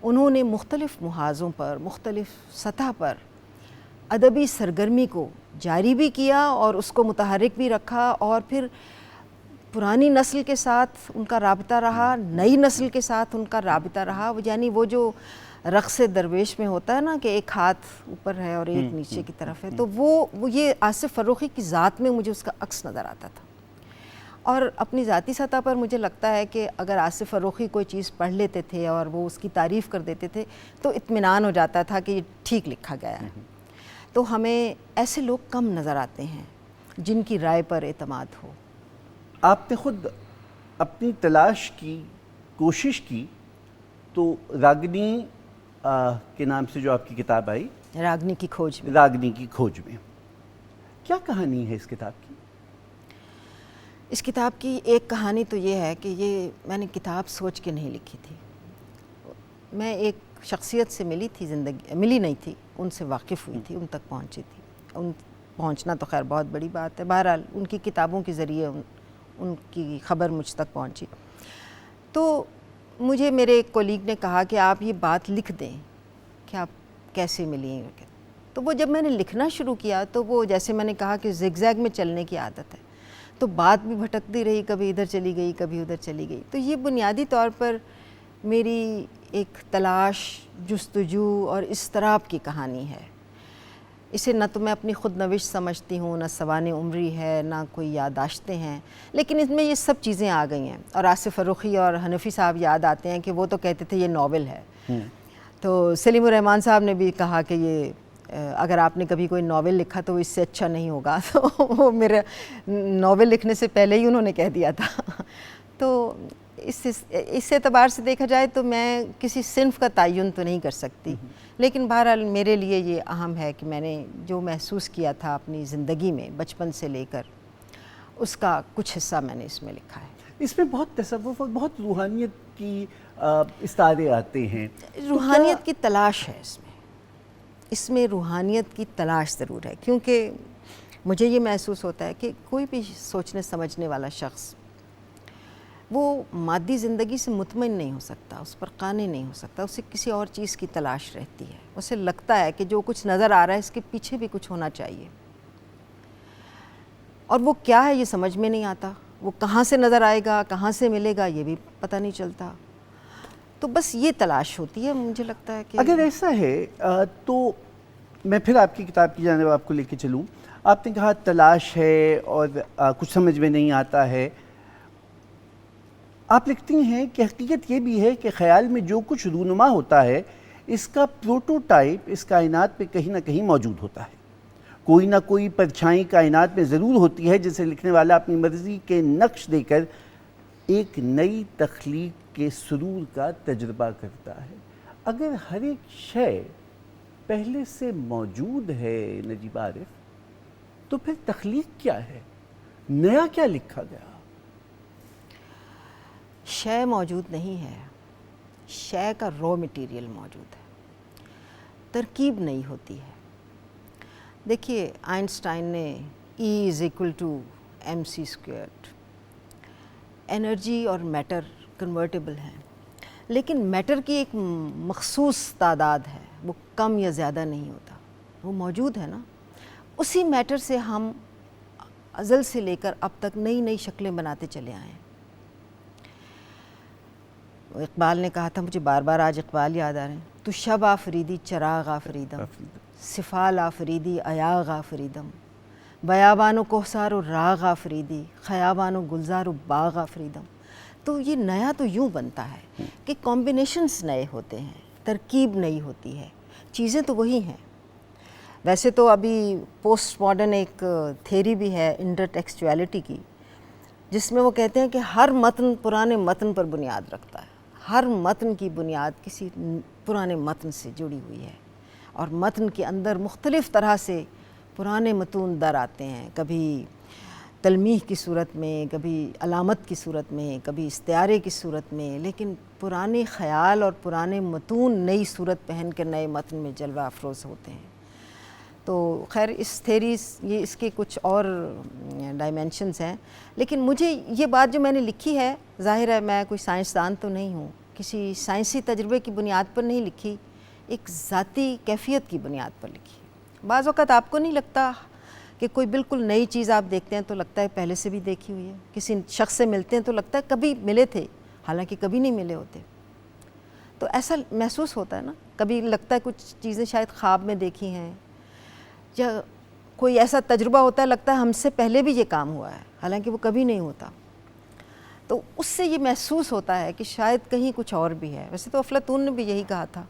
انہوں نے مختلف محاذوں پر، مختلف سطح پر ادبی سرگرمی کو جاری بھی کیا اور اس کو متحرک بھی رکھا، اور پھر پرانی نسل کے ساتھ ان کا رابطہ رہا، نئی نسل کے ساتھ ان کا رابطہ رہا، یعنی وہ جو رقص درویش میں ہوتا ہے نا کہ ایک ہاتھ اوپر ہے اور ایک نیچے کی طرف ہے، تو وہ یہ آصف فرخی کی ذات میں مجھے اس کا عکس نظر آتا تھا۔ اور اپنی ذاتی سطح پر مجھے لگتا ہے کہ اگر آصف فرخی کوئی چیز پڑھ لیتے تھے اور وہ اس کی تعریف کر دیتے تھے تو اطمینان ہو جاتا تھا کہ یہ ٹھیک لکھا گیا ہے۔ تو ہمیں ایسے لوگ کم نظر آتے ہیں جن کی رائے پر اعتماد ہو۔ آپ نے خود اپنی تلاش کی، کوشش کی، تو راگنی کے نام سے جو آپ کی کتاب آئی، راگنی کی کھوج میں، راگنی کی کھوج میں، کیا کہانی ہے اس کتاب کی؟ اس کتاب کی ایک کہانی تو یہ ہے کہ یہ میں نے کتاب سوچ کے نہیں لکھی تھی۔ میں ایک شخصیت سے ملی نہیں تھی، ان سے واقف ہوئی تھی، ان تک پہنچی تھی۔ پہنچنا تو خیر بہت بڑی بات ہے، بہرحال ان کی کتابوں کے ذریعے ان کی خبر مجھ تک پہنچی۔ تو مجھے میرے ایک کولیگ نے کہا کہ آپ یہ بات لکھ دیں کہ آپ کیسے ملی ہیں۔ تو وہ جب میں نے لکھنا شروع کیا تو وہ جیسے میں نے کہا کہ زگ زیگ میں چلنے کی عادت ہے، تو بات بھی بھٹکتی رہی، کبھی ادھر چلی گئی، کبھی ادھر چلی گئی۔ تو یہ بنیادی طور پر میری ایک تلاش، جستجو اور اضطراب کی کہانی ہے۔ اسے نہ تو میں اپنی خود نوشت سمجھتی ہوں، نہ سوانح عمری ہے، نہ کوئی یادداشتیں ہیں، لیکن اس میں یہ سب چیزیں آ گئی ہیں۔ اور آصف فرخی اور حنفی صاحب یاد آتے ہیں کہ وہ تو کہتے تھے یہ ناول ہے۔ تو سلیم الرحمن صاحب نے بھی کہا کہ یہ اگر آپ نے کبھی کوئی ناول لکھا تو اس سے اچھا نہیں ہوگا، تو وہ میرا ناول لکھنے سے پہلے ہی انہوں نے کہہ دیا تھا۔ تو اس اعتبار سے دیکھا جائے تو میں کسی صنف کا تعین تو نہیں کر سکتی، لیکن بہرحال میرے لیے یہ اہم ہے کہ میں نے جو محسوس کیا تھا اپنی زندگی میں بچپن سے لے کر، اس کا کچھ حصہ میں نے اس میں لکھا ہے۔ اس میں بہت تصوف اور بہت روحانیت کی استعارے آتے ہیں۔ روحانیت کی تلاش ہے اس میں روحانیت کی تلاش ضرور ہے، کیونکہ مجھے یہ محسوس ہوتا ہے کہ کوئی بھی سوچنے سمجھنے والا شخص وہ مادی زندگی سے مطمئن نہیں ہو سکتا، اس پر قانع نہیں ہو سکتا، اسے کسی اور چیز کی تلاش رہتی ہے۔ اسے لگتا ہے کہ جو کچھ نظر آ رہا ہے اس کے پیچھے بھی کچھ ہونا چاہیے، اور وہ کیا ہے یہ سمجھ میں نہیں آتا، وہ کہاں سے نظر آئے گا، کہاں سے ملے گا، یہ بھی پتہ نہیں چلتا۔ تو بس یہ تلاش ہوتی ہے، مجھے لگتا ہے کہ اگر ایسا ہے تو میں پھر آپ کی کتاب کی جانب آپ کو لے کے چلوں۔ آپ نے کہا تلاش ہے اور کچھ سمجھ میں نہیں آتا ہے۔ آپ لکھتی ہیں کہ حقیقت یہ بھی ہے کہ خیال میں جو کچھ رونما ہوتا ہے اس کا پروٹوٹائپ اس کائنات پہ کہیں نہ کہیں موجود ہوتا ہے۔ کوئی نہ کوئی پرچھائی کائنات میں ضرور ہوتی ہے جسے لکھنے والا اپنی مرضی کے نقش دے کر ایک نئی تخلیق کے سرور کا تجربہ کرتا ہے۔ اگر ہر ایک شے پہلے سے موجود ہے نجیب عارف، تو پھر تخلیق کیا ہے؟ نیا کیا لکھا گیا؟ شے موجود نہیں ہے، شے کا را مٹیریل موجود ہے، ترکیب نہیں ہوتی ہے۔ دیکھیے آئنسٹائن نے E=mc²، انرجی اور میٹر کنورٹیبل ہیں، لیکن میٹر کی ایک مخصوص تعداد ہے، وہ کم یا زیادہ نہیں ہوتا، وہ موجود ہے نا۔ اسی میٹر سے ہم ازل سے لے کر اب تک نئی نئی شکلیں بناتے چلے آئے ہیں۔ اقبال نے کہا تھا، مجھے بار بار آج اقبال یاد آ رہے ہیں، تو شب آفریدی چراغ آفریدم، سفال آفریدی ایاغ آفریدم، بیابان و کوہسار و راغ آفریدی، خیابان و گلزار و باغ آفریدم۔ تو یہ نیا تو یوں بنتا ہے کہ کمبینیشنز نئے ہوتے ہیں، ترکیب نئی ہوتی ہے، چیزیں تو وہی ہیں۔ ویسے تو ابھی پوسٹ ماڈرن ایک تھیری بھی ہے انٹر ٹیکسچویلٹی کی، جس میں وہ کہتے ہیں کہ ہر متن پرانے متن پر بنیاد رکھتا ہے، ہر متن کی بنیاد کسی پرانے متن سے جڑی ہوئی ہے، اور متن کے اندر مختلف طرح سے پرانے متون در آتے ہیں، کبھی تلمیح کی صورت میں، کبھی علامت کی صورت میں، کبھی استعارے کی صورت میں، لیکن پرانے خیال اور پرانے متون نئی صورت پہن کر نئے متن میں جلوہ افروز ہوتے ہیں۔ تو خیر اس تھیریز یہ اس کے کچھ اور ڈائمینشنز ہیں، لیکن مجھے یہ بات جو میں نے لکھی ہے، ظاہر ہے میں کوئی سائنسدان تو نہیں ہوں، کسی سائنسی تجربے کی بنیاد پر نہیں لکھی، ایک ذاتی کیفیت کی بنیاد پر لکھی۔ بعض اوقات آپ کو نہیں لگتا کہ کوئی بالکل نئی چیز آپ دیکھتے ہیں تو لگتا ہے پہلے سے بھی دیکھی ہوئی ہے، کسی شخص سے ملتے ہیں تو لگتا ہے کبھی ملے تھے حالانکہ کبھی نہیں ملے ہوتے، تو ایسا محسوس ہوتا ہے نا، کبھی لگتا ہے کچھ چیزیں شاید خواب میں دیکھی ہیں، یا کوئی ایسا تجربہ ہوتا ہے لگتا ہے ہم سے پہلے بھی یہ کام ہوا ہے حالانکہ وہ کبھی نہیں ہوتا، تو اس سے یہ محسوس ہوتا ہے کہ شاید کہیں کچھ اور بھی ہے۔ ویسے تو افلاطون نے بھی یہی کہا تھا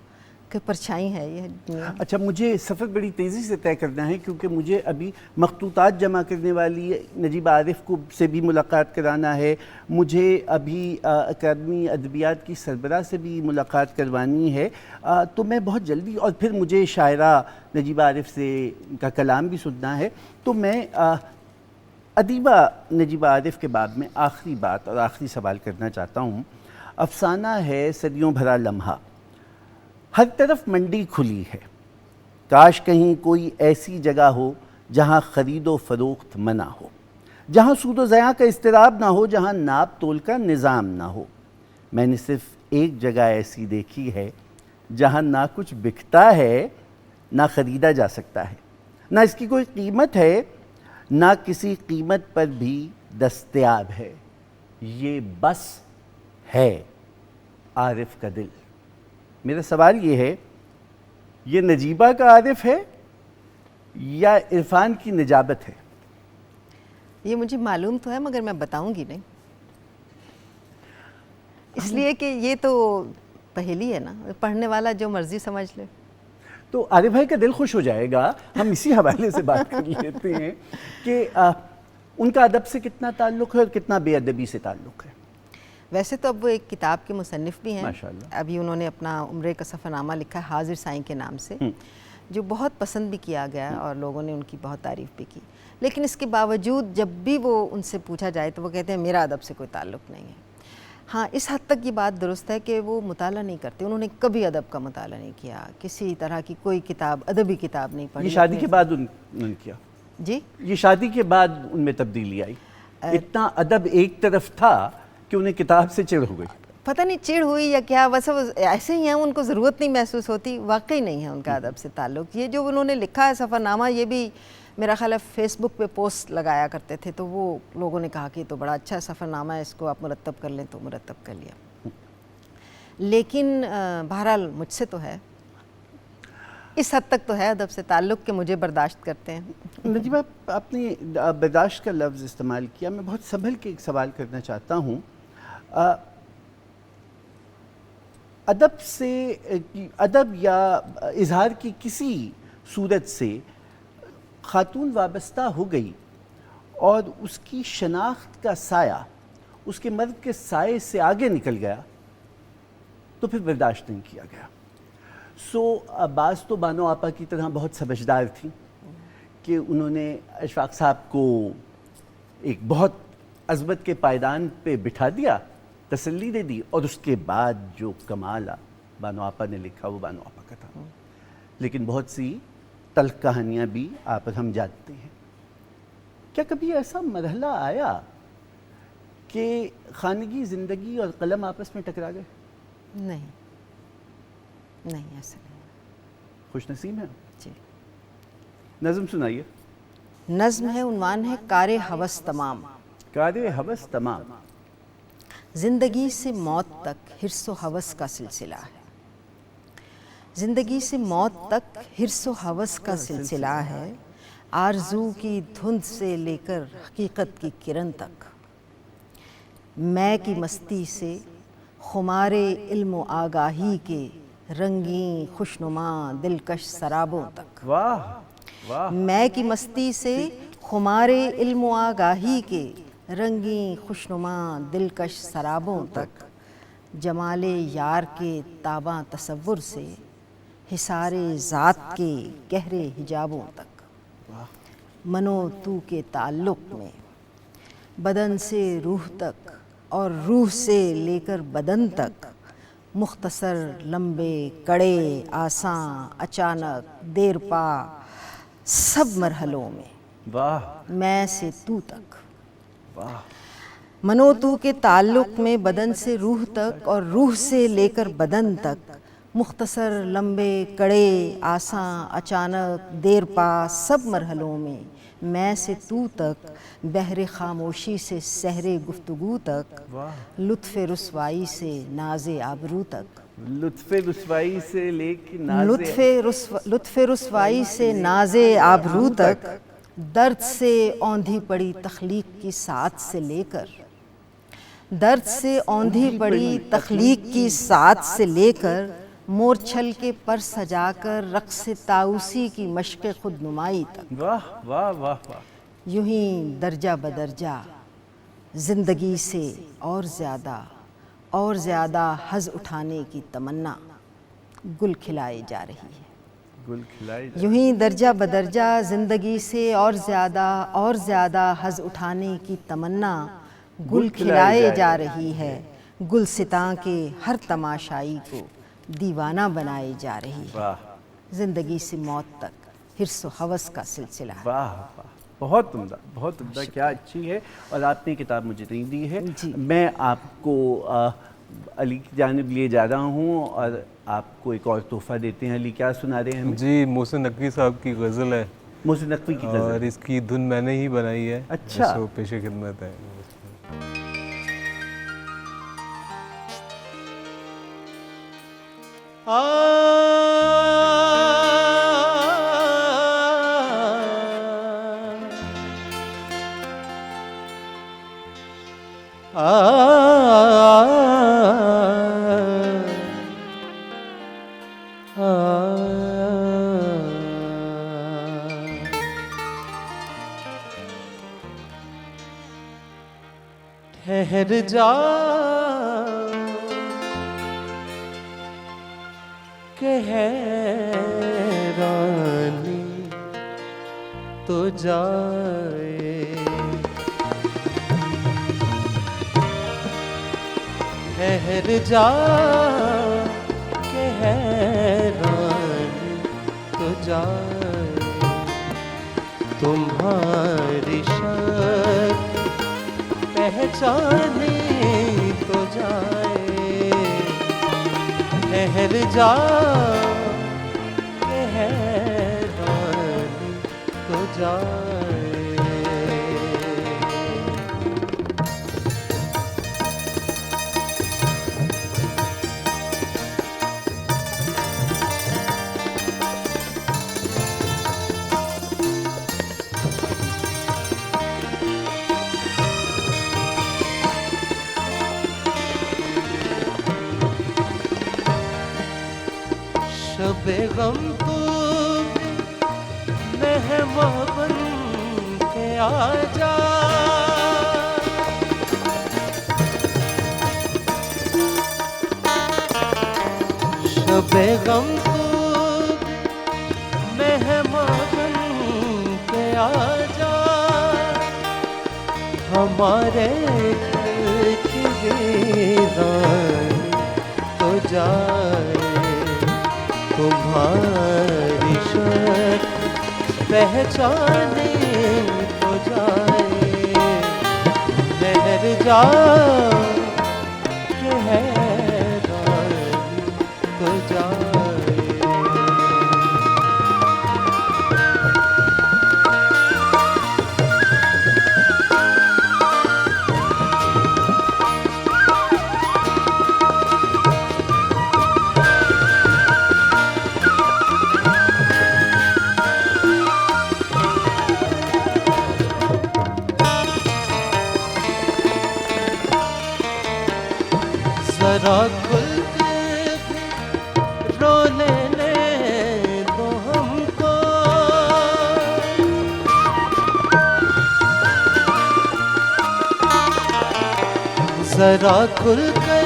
کہ پرچھائی ہے یہ دنیا۔ اچھا، مجھے سفر بڑی تیزی سے طے کرنا ہے کیونکہ مجھے ابھی مخطوطات جمع کرنے والی نجیبہ عارف کو سے بھی ملاقات کرانا ہے، مجھے ابھی اکیڈمی ادبیات کی سربراہ سے بھی ملاقات کروانی ہے، تو میں بہت جلدی، اور پھر مجھے شاعرہ نجیبہ عارف سے کا کلام بھی سننا ہے، تو میں ادیبہ نجیبہ عارف کے بعد میں آخری بات اور آخری سوال کرنا چاہتا ہوں۔ افسانہ ہے صدیوں بھرا لمحہ، ہر طرف منڈی کھلی ہے، کاش کہیں کوئی ایسی جگہ ہو جہاں خرید و فروخت منع ہو، جہاں سود و ضیاع کا اضطراب نہ ہو، جہاں ناپ تول کا نظام نہ ہو۔ میں نے صرف ایک جگہ ایسی دیکھی ہے جہاں نہ کچھ بکتا ہے نہ خریدا جا سکتا ہے، نہ اس کی کوئی قیمت ہے، نہ کسی قیمت پر بھی دستیاب ہے، یہ بس ہے عارف کا دل۔ میرا سوال یہ ہے، یہ نجیبہ کا عارف ہے یا عرفان کی نجابت ہے؟ یہ مجھے معلوم تو ہے مگر میں بتاؤں گی نہیں، اس لیے کہ یہ تو پہیلی ہے نا، پڑھنے والا جو مرضی سمجھ لے۔ تو عارف بھائی کا دل خوش ہو جائے گا، ہم اسی حوالے سے بات کر لیتے ہیں کہ ان کا ادب سے کتنا تعلق ہے اور کتنا بے ادبی سے تعلق ہے۔ ویسے تو اب وہ ایک کتاب کے مصنف بھی ہیں، ماشاءاللہ۔ ابھی انہوں نے اپنا عمرے کا سفر نامہ لکھا ہے حاضر سائیں کے نام سے، جو بہت پسند بھی کیا گیا اور لوگوں نے ان کی بہت تعریف بھی کی، لیکن اس کے باوجود جب بھی وہ ان سے پوچھا جائے تو وہ کہتے ہیں میرا ادب سے کوئی تعلق نہیں ہے۔ ہاں، اس حد تک یہ بات درست ہے کہ وہ مطالعہ نہیں کرتے، انہوں نے کبھی ادب کا مطالعہ نہیں کیا، کسی طرح کی کوئی کتاب، ادبی کتاب نہیں پڑھی۔ یہ شادی کے بعد انہوں نے کیا؟ جی، یہ شادی کے بعد ان میں تبدیلی آئی، اتنا ادب ایک طرف تھا کہ انہیں کتاب سے چڑ ہو گئی۔ پتہ نہیں چڑ ہوئی یا کیا، بس وہ ایسے ہی ہیں، ان کو ضرورت نہیں محسوس ہوتی، واقعی نہیں ہے ان کا ادب سے تعلق۔ یہ جو انہوں نے لکھا ہے سفر نامہ، یہ بھی میرا خیال ہے فیس بک پہ پوسٹ لگایا کرتے تھے، تو وہ لوگوں نے کہا کہ یہ تو بڑا اچھا سفر نامہ ہے، اس کو آپ مرتب کر لیں، تو مرتب کر لیا۔ لیکن بہرحال مجھ سے تو ہے، اس حد تک تو ہے ادب سے تعلق کہ مجھے برداشت کرتے ہیں۔ نجیبہ، آپ نے برداشت کا لفظ استعمال کیا، میں بہت سنبھل کے ایک سوال کرنا چاہتا ہوں۔ ادب سے، ادب یا اظہار کی کسی صورت سے خاتون وابستہ ہو گئی اور اس کی شناخت کا سایہ اس کے مرد کے سائے سے آگے نکل گیا تو پھر برداشت نہیں کیا گیا۔ بعض تو بانو آپا کی طرح بہت سمجھدار تھیں کہ انہوں نے اشفاق صاحب کو ایک بہت عظمت کے پائدان پہ بٹھا دیا، تسلی دے دی، اور اس کے بعد جو کمال بانو آپا نے لکھا وہ بانو آپا کا تھا۔ لیکن بہت سی تلخ کہانیاں بھی آپ ہم جانتے ہیں۔ کیا کبھی ایسا مرحلہ آیا کہ خانگی زندگی اور قلم آپس میں ٹکرا گئے؟ نہیں، ایسا نہیں۔ خوش نصیب ہیں؟ جی۔ نظم سنائیے۔ نظم ہے، عنوان ہے کار ہوس تمام۔ کار ہوس تمام۔ زندگی سے موت تک حرص و ہوس کا سلسلہ ہے، زندگی سے موت تک حرص و ہوس کا سلسلہ ہے، آرزو کی دھند سے لے کر حقیقت کی کرن تک، میں کی مستی سے خمار علم و آگاہی کے رنگین خوشنما دلکش سرابوں تک۔ واہ واہ۔ میں کی مستی سے خمار علم و آگاہی کے رنگین خوشنما دلکش سرابوں تک، جمال یار کے تاباں تصور سے حصار ذات کے گہرے حجابوں تک، منو تو کے تعلق میں بدن سے روح تک اور روح سے لے کر بدن تک، مختصر، لمبے، کڑے، آساں، اچانک، دیر پا، سب مرحلوں میں، واہ میں سے تو تک، واہ، منو تو کے تعلق میں بدن سے روح تک اور روح سے لے کر بدن تک، مختصر، لمبے، کڑے، آساں، اچانک، دیر پا، سب مرحلوں میں سے تو تک، بحر خاموشی سے سحر گفتگو تک، لطف رسوائی سے ناز آبرو تک، لطف رسوائی سے لے کے لطف رسوائی سے ناز آبرو تک، درد سے اوندھی پڑی تخلیق کی ساعت سے لے کر، درد سے اوندھی پڑی تخلیق کی ساعت سے لے کر، مورچھل کے پر سجا کر رقص طاؤسی کی مشق خود نمائی تک، واہ واہ واہ واہ، یوں ہی درجہ بدرجہ زندگی سے اور زیادہ حظ اٹھانے کی تمنا گل کھلائے جا رہی ہے، گل کھلائی یوں ہی درجہ بدرجہ زندگی سے اور زیادہ حظ اٹھانے کی تمنا گل کھلائے جا رہی ہے، گلستاں کے ہر تماشائی کو دیوانہ بنائے جا رہی ہے، واہ زندگی سے موت تک حرص و ہوس کا سلسلہ ہے۔ واہ واہ، بہت عمدہ، کیا اچھی ہے، اور آپ نے کتاب مجھے نہیں دی ہے، جی۔ میں آپ کو علی کی جانب لیے جا رہا ہوں اور آپ کو ایک اور تحفہ دیتے ہیں۔ علی کیا سنا رہے ہیں ہمیں؟ جی محسن نقوی صاحب کی غزل ہے، محسن نقوی کی غزل، اور اس کی دھن میں نے ہی بنائی ہے، اچھا۔ سو پیش خدمت ہے۔ ٹھہر جا کہ حیرانی تو جائے، ٹھہر جا کہ حیرانی تو جائے، تمہاری شک پہچانی تو جائے، ٹھہر جا کہ حیرانی تو جائے۔ شب غم تو مہمان بن کے آ جا، شب غم تو مہمان بن کے آ جا، ہمارے گھر کی ویرانی تو جائے، تمہاری شک پہچانے تو جائے، ٹھہر جا کہ حیرانی تو جائے۔ ذرا کھل کے رو لینے دو ہم کو، ذرا کھل کر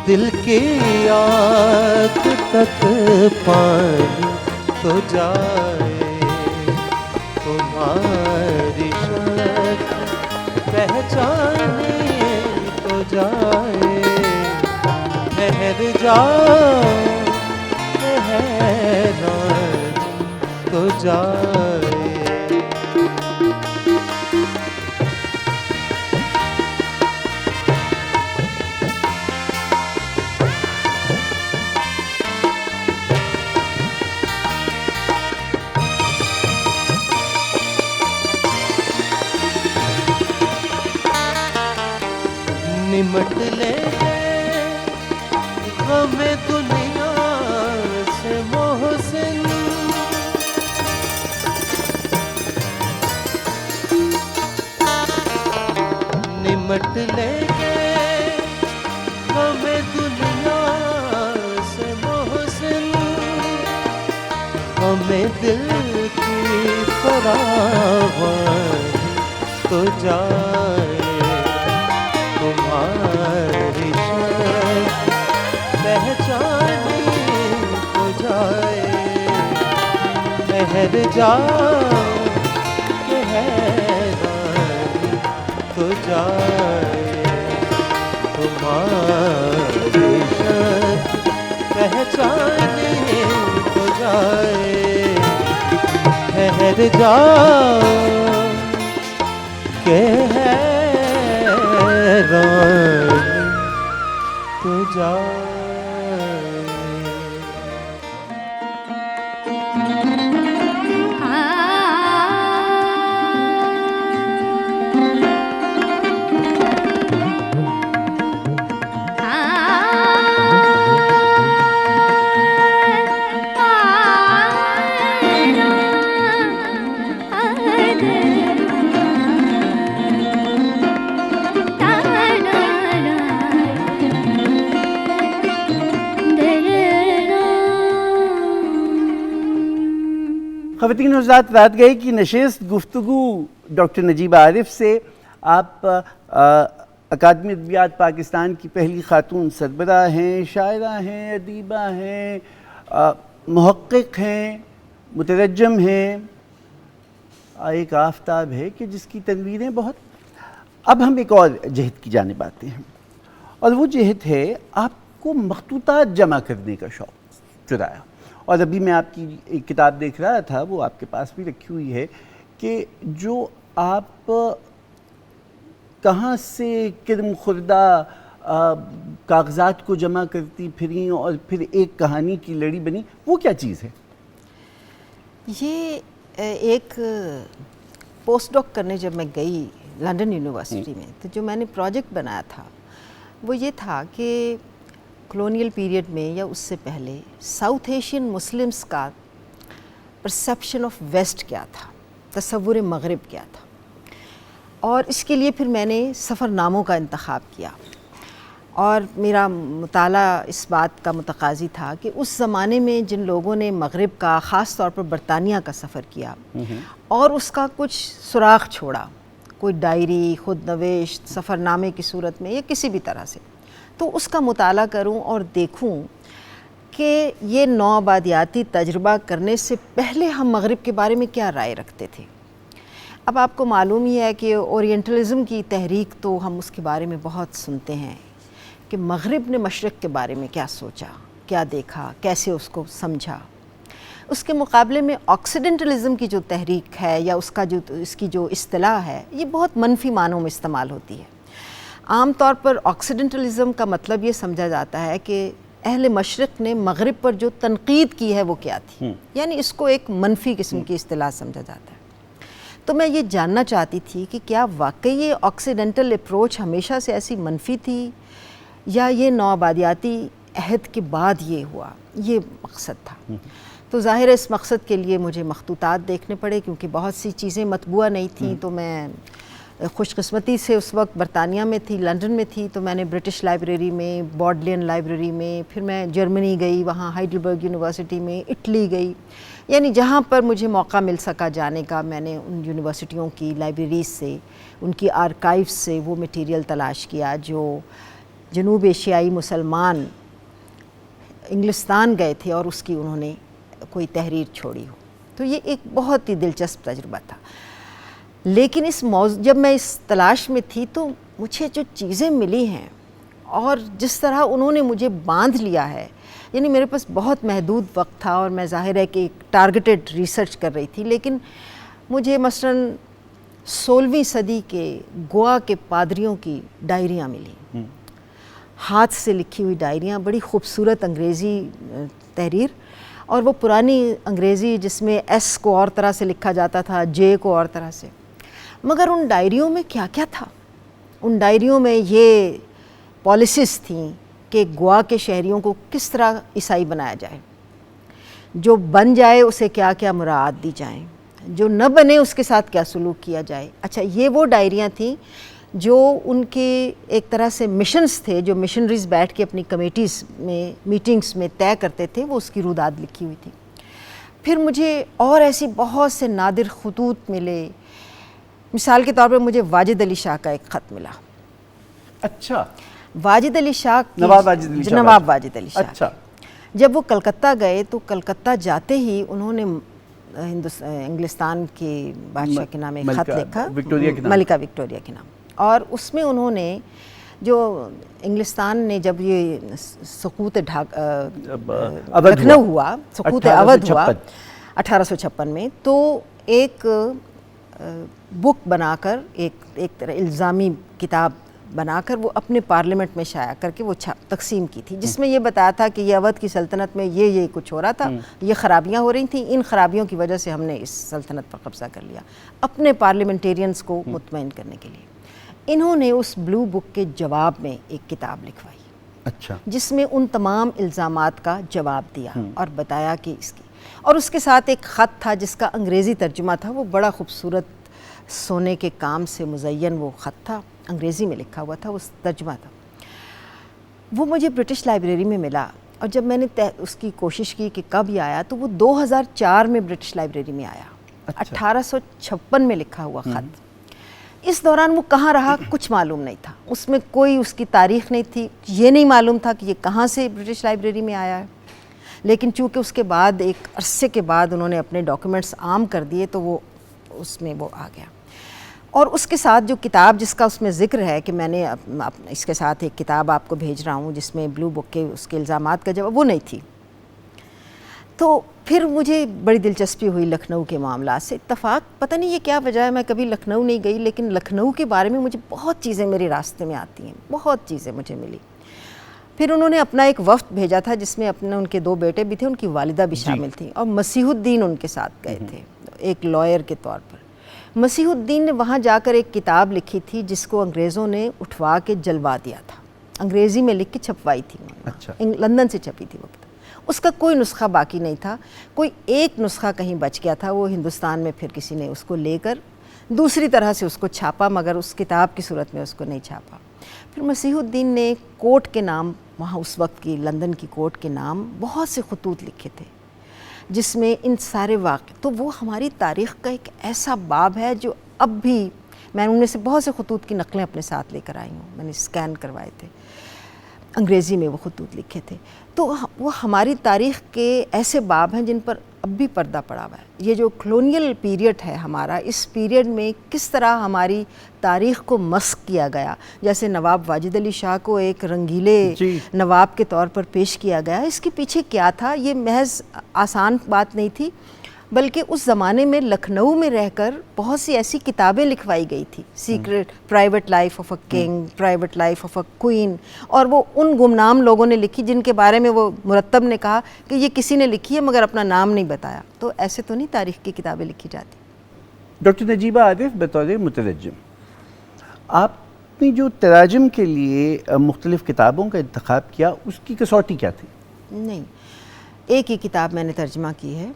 دل کی آگ تک پانی تو جائے، تمہاری شکل پہچانی تو جائے، ٹھہر جاؤ حیران تو جائے۔ نمٹ لے غم دنیا سے محسن، نمٹ لے غم دنیا سے محسن، ہمیں دل کی فراوانی تو جائے، تمہاری شکل پہچانی تو جائے، ٹھہر جاؤ کہ حیرانی تو جائے، تمہاری شکل پہچانی تو جائے، ٹھہر جاؤ کہ رانی تو جائے۔ خواتین و حضرات، رات گئے کی نشست گفتگو ڈاکٹر نجیبہ عارف سے۔ آپ اکادمی ادبیات پاکستان کی پہلی خاتون سربراہ ہیں، شاعرہ ہیں، ادیبہ ہیں، محقق ہیں، مترجم ہیں، ایک آفتاب ہے کہ جس کی تنویریں بہت۔ اب ہم ایک اور جہد کی جانب آتے ہیں، اور وہ جہد ہے آپ کو مخطوطات جمع کرنے کا شوق چرایا۔ اور ابھی میں آپ کی ایک کتاب دیکھ رہا تھا، وہ آپ کے پاس بھی رکھی ہوئی ہے، کہ جو آپ کہاں سے کرم خوردہ کاغذات کو جمع کرتی پھریں اور پھر ایک کہانی کی لڑی بنی، وہ کیا چیز ہے؟ یہ ایک پوسٹ ڈاک کرنے جب میں گئی لنڈن یونیورسٹی میں، تو جو میں نے پروجیکٹ بنایا تھا وہ یہ تھا کہ کلونیل پیریڈ میں یا اس سے پہلے ساؤتھ ایشین مسلمز کا پرسیپشن آف ویسٹ کیا تھا، تصور مغرب کیا تھا، اور اس کے لیے پھر میں نے سفر ناموں کا انتخاب کیا، اور میرا مطالعہ اس بات کا متقاضی تھا کہ اس زمانے میں جن لوگوں نے مغرب کا، خاص طور پر برطانیہ کا سفر کیا اور اس کا کچھ سراغ چھوڑا، کوئی ڈائری، خود نوشت، سفر نامے کی صورت میں یا کسی بھی طرح سے، تو اس کا مطالعہ کروں اور دیکھوں کہ یہ نوآبادیاتی تجربہ کرنے سے پہلے ہم مغرب کے بارے میں کیا رائے رکھتے تھے۔ اب آپ کو معلوم ہی ہے کہ اورینٹلزم کی تحریک تو ہم اس کے بارے میں بہت سنتے ہیں کہ مغرب نے مشرق کے بارے میں کیا سوچا، کیا دیکھا، کیسے اس کو سمجھا۔ اس کے مقابلے میں آکسیڈنٹلزم کی جو تحریک ہے یا اس کی جو اصطلاح ہے، یہ بہت منفی معنوں میں استعمال ہوتی ہے۔ عام طور پر آکسیڈنٹلزم کا مطلب یہ سمجھا جاتا ہے کہ اہل مشرق نے مغرب پر جو تنقید کی ہے وہ کیا تھی، یعنی اس کو ایک منفی قسم کی اصطلاح سمجھا جاتا ہے۔ تو میں یہ جاننا چاہتی تھی کہ کیا واقعی یہ آکسیڈنٹل اپروچ ہمیشہ سے ایسی منفی تھی، یا یہ نوآبادیاتی عہد کے بعد یہ ہوا، یہ مقصد تھا۔ تو ظاہر ہے اس مقصد کے لیے مجھے مخطوطات دیکھنے پڑے، کیونکہ بہت سی چیزیں مطبوعہ نہیں تھیں۔ تو میں خوش قسمتی سے اس وقت برطانیہ میں تھی، لنڈن میں تھی، تو میں نے برٹش لائبریری میں، بوڈلین لائبریری میں، پھر میں جرمنی گئی، وہاں ہائیڈلبرگ یونیورسٹی میں، اٹلی گئی، یعنی جہاں پر مجھے موقع مل سکا جانے کا، میں نے ان یونیورسٹیوں کی لائبریریز سے، ان کی آرکائیوز سے وہ مٹیریل تلاش کیا جو جنوب ایشیائی مسلمان انگلستان گئے تھے اور اس کی انہوں نے کوئی تحریر چھوڑی ہو. تو یہ ایک بہت ہی دلچسپ تجربہ تھا. لیکن اس موضوع جب میں اس تلاش میں تھی تو مجھے جو چیزیں ملی ہیں اور جس طرح انہوں نے مجھے باندھ لیا ہے، یعنی میرے پاس بہت محدود وقت تھا اور میں ظاہر ہے کہ ایک ٹارگیٹڈ ریسرچ کر رہی تھی، لیکن مجھے مثلاً 16ویں صدی کے گوا کے پادریوں کی ڈائریاں ملی، ہاتھ سے لکھی ہوئی ڈائریاں، بڑی خوبصورت انگریزی تحریر، اور وہ پرانی انگریزی جس میں ایس کو اور طرح سے لکھا جاتا تھا، جے کو اور طرح سے. مگر ان ڈائریوں میں کیا کیا تھا؟ ان ڈائریوں میں یہ پالیسیز تھیں کہ گوا کے شہریوں کو کس طرح عیسائی بنایا جائے، جو بن جائے اسے کیا کیا مراعات دی جائیں، جو نہ بنے اس کے ساتھ کیا سلوک کیا جائے. اچھا، یہ وہ ڈائریاں تھیں جو ان کے ایک طرح سے مشنز تھے، جو مشنریز بیٹھ کے اپنی کمیٹیز میں میٹنگز میں طے کرتے تھے، وہ اس کی روداد لکھی ہوئی تھی. پھر مجھے اور ایسی بہت سے نادر خطوط ملے. مثال کے طور پر مجھے واجد علی شاہ کا ایک خط ملا. اچھا، واجد علی شاہ نواب واجد علی شاہ. نواب واجد علی شاہ. اچھا، جب وہ کلکتہ گئے تو کلکتہ جاتے ہی انہوں نے انگلستان کے بادشاہ کے نام ایک خط لکھا، ملکہ وکٹوریہ کے نام. اور اس میں انہوں نے جو انگلستان نے جب یہ سقوط لکھنؤ ہوا، سقوط اودھ ہوا 1856 میں، تو ایک بک بنا کر ایک طرح الزامی کتاب بنا کر وہ اپنے پارلیمنٹ میں شائع کر کے وہ تقسیم کی تھی، جس میں یہ بتایا تھا کہ یہ اودھ کی سلطنت میں یہ کچھ ہو رہا تھا، یہ خرابیاں ہو رہی تھیں، ان خرابیوں کی وجہ سے ہم نے اس سلطنت پر قبضہ کر لیا، اپنے پارلیمنٹیرینز کو مطمئن کرنے کے لیے. انہوں نے اس بلو بک کے جواب میں ایک کتاب لکھوائی، اچھا، جس میں ان تمام الزامات کا جواب دیا اور بتایا کہ اس کی، اور اس کے ساتھ ایک خط تھا جس کا انگریزی ترجمہ تھا. وہ بڑا خوبصورت سونے کے کام سے مزین وہ خط تھا، انگریزی میں لکھا ہوا تھا، وہ ترجمہ تھا. وہ مجھے برٹش لائبریری میں ملا، اور جب میں نے اس کی کوشش کی کہ کب یہ آیا تو وہ 2004 میں برٹش لائبریری میں آیا. 1856 میں لکھا ہوا خط. اس دوران وہ کہاں رہا کچھ معلوم نہیں تھا، اس میں کوئی اس کی تاریخ نہیں تھی، یہ نہیں معلوم تھا کہ یہ کہاں سے برٹش لائبریری میں آیا ہے. لیکن چونکہ اس کے بعد ایک عرصے کے بعد انہوں نے اپنے ڈاکیومنٹس عام کر دیے تو وہ اس میں وہ آ گیا. اور اس کے ساتھ جو کتاب جس کا اس میں ذکر ہے کہ میں نے اس کے ساتھ ایک کتاب آپ کو بھیج رہا ہوں جس میں بلو بک کے اس کے الزامات کا جواب، وہ نہیں تھی. تو پھر مجھے بڑی دلچسپی ہوئی لکھنؤ کے معاملات سے. اتفاق پتہ نہیں یہ کیا وجہ ہے، میں کبھی لکھنؤ نہیں گئی، لیکن لکھنؤ کے بارے میں مجھے بہت چیزیں میرے راستے میں آتی ہیں، بہت چیزیں مجھے ملی. پھر انہوں نے اپنا ایک وفد بھیجا تھا جس میں اپنے ان کے 2 بیٹے بھی تھے، ان کی والدہ بھی شامل تھیں، اور مسیح الدین ان کے ساتھ گئے تھے ایک لائر کے طور پر. مسیح الدین نے وہاں جا کر ایک کتاب لکھی تھی جس کو انگریزوں نے اٹھوا کے جلوا دیا تھا، انگریزی میں لکھ کے چھپوائی تھی، لندن سے چھپی تھی. وقت اس کا کوئی نسخہ باقی نہیں تھا، کوئی ایک نسخہ کہیں بچ گیا تھا، وہ ہندوستان میں پھر کسی نے اس کو لے کر دوسری طرح سے اس کو چھاپا، مگر اس کتاب کی صورت میں اس کو نہیں چھاپا. پھر مسیح الدین نے کوٹ کے نام، وہاں اس وقت کی لندن کی کوٹ کے نام بہت سے خطوط لکھے تھے جس میں ان سارے واقع، تو وہ ہماری تاریخ کا ایک ایسا باب ہے جو اب بھی، میں ان میں سے بہت سے خطوط کی نقلیں اپنے ساتھ لے کر آئی ہوں، میں نے اسکین کروائے تھے، انگریزی میں وہ خطوط لکھے تھے. تو وہ ہماری تاریخ کے ایسے باب ہیں جن پر اب بھی پردہ پڑا ہوا ہے. یہ جو کلونیل پیریڈ ہے ہمارا، اس پیریڈ میں کس طرح ہماری تاریخ کو مسخ کیا گیا، جیسے نواب واجد علی شاہ کو ایک رنگیلے نواب کے طور پر پیش کیا گیا، اس کے پیچھے کیا تھا؟ یہ محض آسان بات نہیں تھی، بلکہ اس زمانے میں لکھنؤ میں رہ کر بہت سی ایسی کتابیں لکھوائی گئی تھی، secret private life of a king, private life of a queen, اور وہ ان گمنام لوگوں نے لکھی جن کے بارے میں وہ مرتب نے کہا کہ یہ کسی نے لکھی ہے مگر اپنا نام نہیں بتایا. تو ایسے تو نہیں تاریخ کی کتابیں لکھی جاتی. ڈاکٹر نجیبہ عارف، بطور مترجم، آپ نے جو تراجم کے لیے مختلف کتابوں کا انتخاب کیا، اس کی کسوٹی کیا تھی؟ نہیں، ایک ہی کتاب میں نے ترجمہ کی ہے،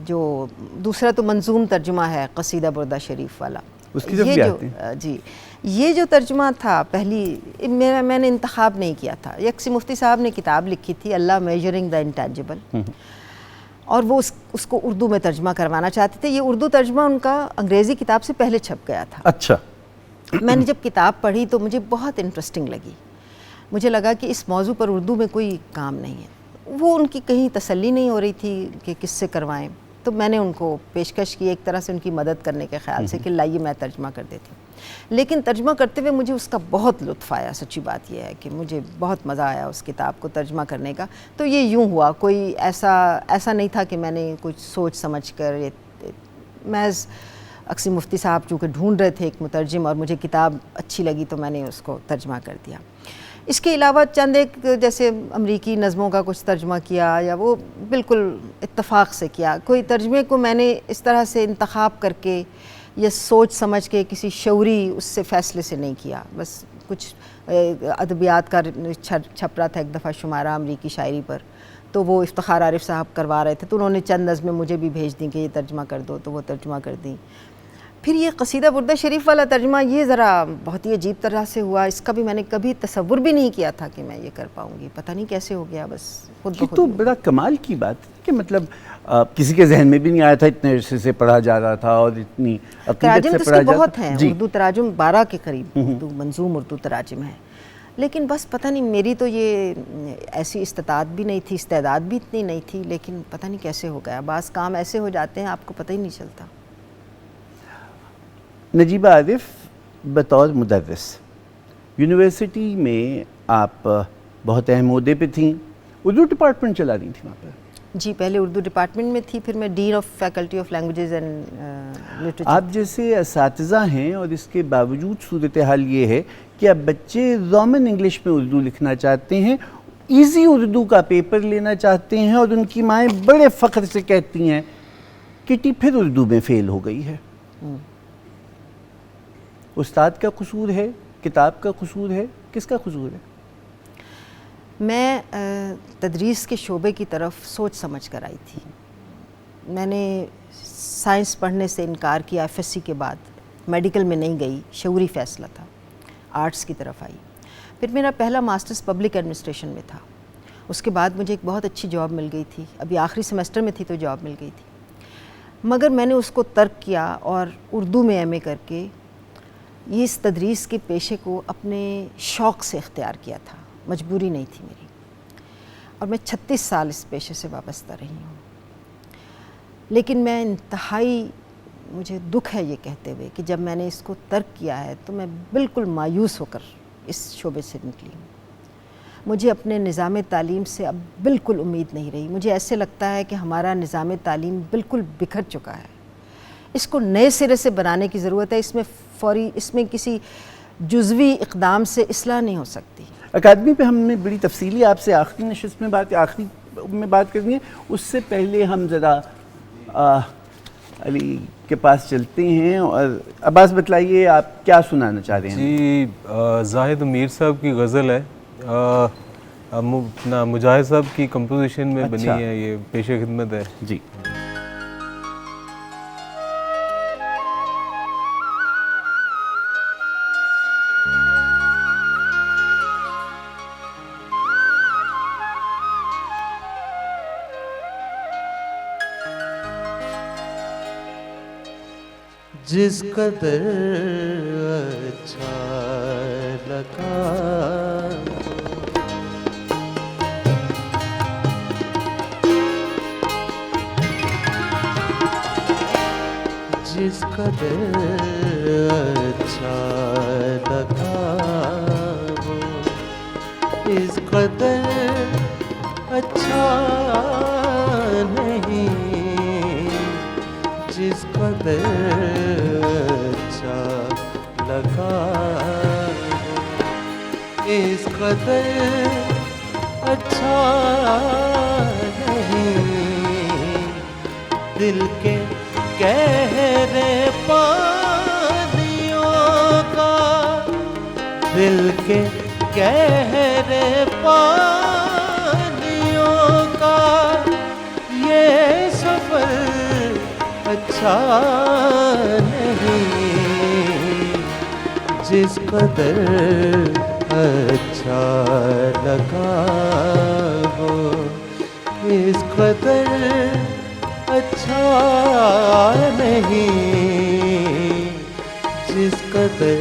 جو دوسرا تو منظوم ترجمہ ہے قصیدہ بردہ شریف والا. اس کی بھی آتی ہے؟ جی، یہ جو ترجمہ تھا پہلی میں نے انتخاب نہیں کیا تھا. یکسی مفتی صاحب نے کتاب لکھی تھی اللہ میجرنگ دا انٹینجبل، اور وہ اس کو اردو میں ترجمہ کروانا چاہتے تھے. یہ اردو ترجمہ ان کا انگریزی کتاب سے پہلے چھپ گیا تھا. اچھا. میں نے جب کتاب پڑھی تو مجھے بہت انٹرسٹنگ لگی. مجھے لگا کہ اس موضوع پر اردو میں کوئی کام نہیں ہے. وہ ان کی کہیں تسلی نہیں ہو رہی تھی کہ کس سے کروائیں, تو میں نے ان کو پیشکش کی ایک طرح سے ان کی مدد کرنے کے خیال سے کہ لائیے میں ترجمہ کر دیتی ہوں. لیکن ترجمہ کرتے ہوئے مجھے اس کا بہت لطف آیا. سچی بات یہ ہے کہ مجھے بہت مزہ آیا اس کتاب کو ترجمہ کرنے کا. تو یہ یوں ہوا, کوئی ایسا نہیں تھا کہ میں نے کچھ سوچ سمجھ کر, محض اقصی مفتی صاحب چونکہ ڈھونڈ رہے تھے ایک مترجم اور مجھے کتاب اچھی لگی تو میں نے اس کو ترجمہ کر دیا. اس کے علاوہ چند ایک جیسے امریکی نظموں کا کچھ ترجمہ کیا, یا وہ بالکل اتفاق سے کیا. کوئی ترجمے کو میں نے اس طرح سے انتخاب کر کے یا سوچ سمجھ کے کسی شعوری اس سے فیصلے سے نہیں کیا. بس کچھ ادبیات کا چھپ رہا تھا ایک دفعہ شمارہ امریکی شاعری پر, تو وہ افتخار عارف صاحب کروا رہے تھے, تو انہوں نے چند نظمیں مجھے بھی بھیج دیں کہ یہ ترجمہ کر دو, تو وہ ترجمہ کر دیں. پھر یہ قصیدہ بردہ شریف والا ترجمہ, یہ ذرا بہت ہی عجیب طرح سے ہوا. اس کا بھی میں نے کبھی تصور بھی نہیں کیا تھا کہ میں یہ کر پاؤں گی. پتہ نہیں کیسے ہو گیا, بس خود یہ تو بڑا کمال کی بات ہے کہ مطلب کسی کے ذہن میں بھی نہیں آیا تھا, اتنے عرصے سے پڑھا جا رہا تھا اور اتنی عقیدت سے پڑھا جاتا. بہت ہیں اردو تراجم 12 کے قریب اردو منظوم اردو تراجم ہیں. لیکن بس پتہ نہیں, میری تو یہ ایسی استطاعت بھی نہیں تھی, استعداد بھی اتنی نہیں تھی, لیکن پتہ نہیں کیسے ہو گیا. بعض کام ایسے ہو جاتے ہیں آپ کو پتہ ہی نہیں چلتا. نجیبہ عارف بطور مدرس یونیورسٹی میں آپ بہت اہم عہدے پہ تھیں, اردو ڈپارٹمنٹ چلا رہی تھیں وہاں پر. جی, پہلے اردو ڈپارٹمنٹ میں تھی, پھر میں dean of faculty of languages and literature. آپ جیسے اساتذہ ہیں اور اس کے باوجود صورتحال یہ ہے کہ اب بچے رومن انگلش میں اردو لکھنا چاہتے ہیں, ایزی اردو کا پیپر لینا چاہتے ہیں, اور ان کی مائیں بڑے فخر سے کہتی ہیں کٹی پھر اردو میں فیل ہو گئی ہے. استاد کا قصور ہے, کتاب کا قصور ہے, کس کا قصور ہے؟ میں تدریس کے شعبے کی طرف سوچ سمجھ کر آئی تھی. میں نے سائنس پڑھنے سے انکار کیا FSC کے بعد, میڈیکل میں نہیں گئی, شعوری فیصلہ تھا, آرٹس کی طرف آئی. پھر میرا پہلا ماسٹرز پبلک ایڈمنسٹریشن میں تھا. اس کے بعد مجھے ایک بہت اچھی جاب مل گئی تھی, ابھی آخری سیمسٹر میں تھی تو جاب مل گئی تھی. مگر میں نے اس کو ترک کیا اور اردو میں MA کر کے یہ اس تدریس کے پیشے کو اپنے شوق سے اختیار کیا تھا, مجبوری نہیں تھی میری. اور میں 36 سال اس پیشے سے وابستہ رہی ہوں. لیکن میں انتہائی, مجھے دکھ ہے یہ کہتے ہوئے کہ جب میں نے اس کو ترک کیا ہے تو میں بالکل مایوس ہو کر اس شعبے سے نکلی ہوں. مجھے اپنے نظام تعلیم سے اب بالکل امید نہیں رہی. مجھے ایسے لگتا ہے کہ ہمارا نظام تعلیم بالکل بکھر چکا ہے. اس کو نئے سرے سے بنانے کی ضرورت ہے. اس میں کسی جزوی اقدام سے اصلاح نہیں ہو سکتی. اکادمی پہ ہم نے بڑی تفصیلی آپ سے آخری نشست میں بات کرنی ہے. اس سے پہلے ہم ذرا علی کے پاس چلتے ہیں, اور عباس بتلائیے آپ کیا سنانا چاہ رہے ہیں؟ جی, زاہد میر صاحب کی غزل ہے, مجاہد صاحب کی کمپوزیشن میں بنی ہے, یہ پیش خدمت ہے. جی. جس قدر اچھا لگا جس قدر اچھا لگا وہ اس قدر اچھا نہیں. جس قدر اچھا لگا اس قدر اچھا نہیں. دل کے گہرے پانیوں کا, دل کے گہرے پانیوں کا یہ سفر اچھا نہیں. جس قدر اچھا لگا وہ اس قدر اچھا نہیں. جس قدر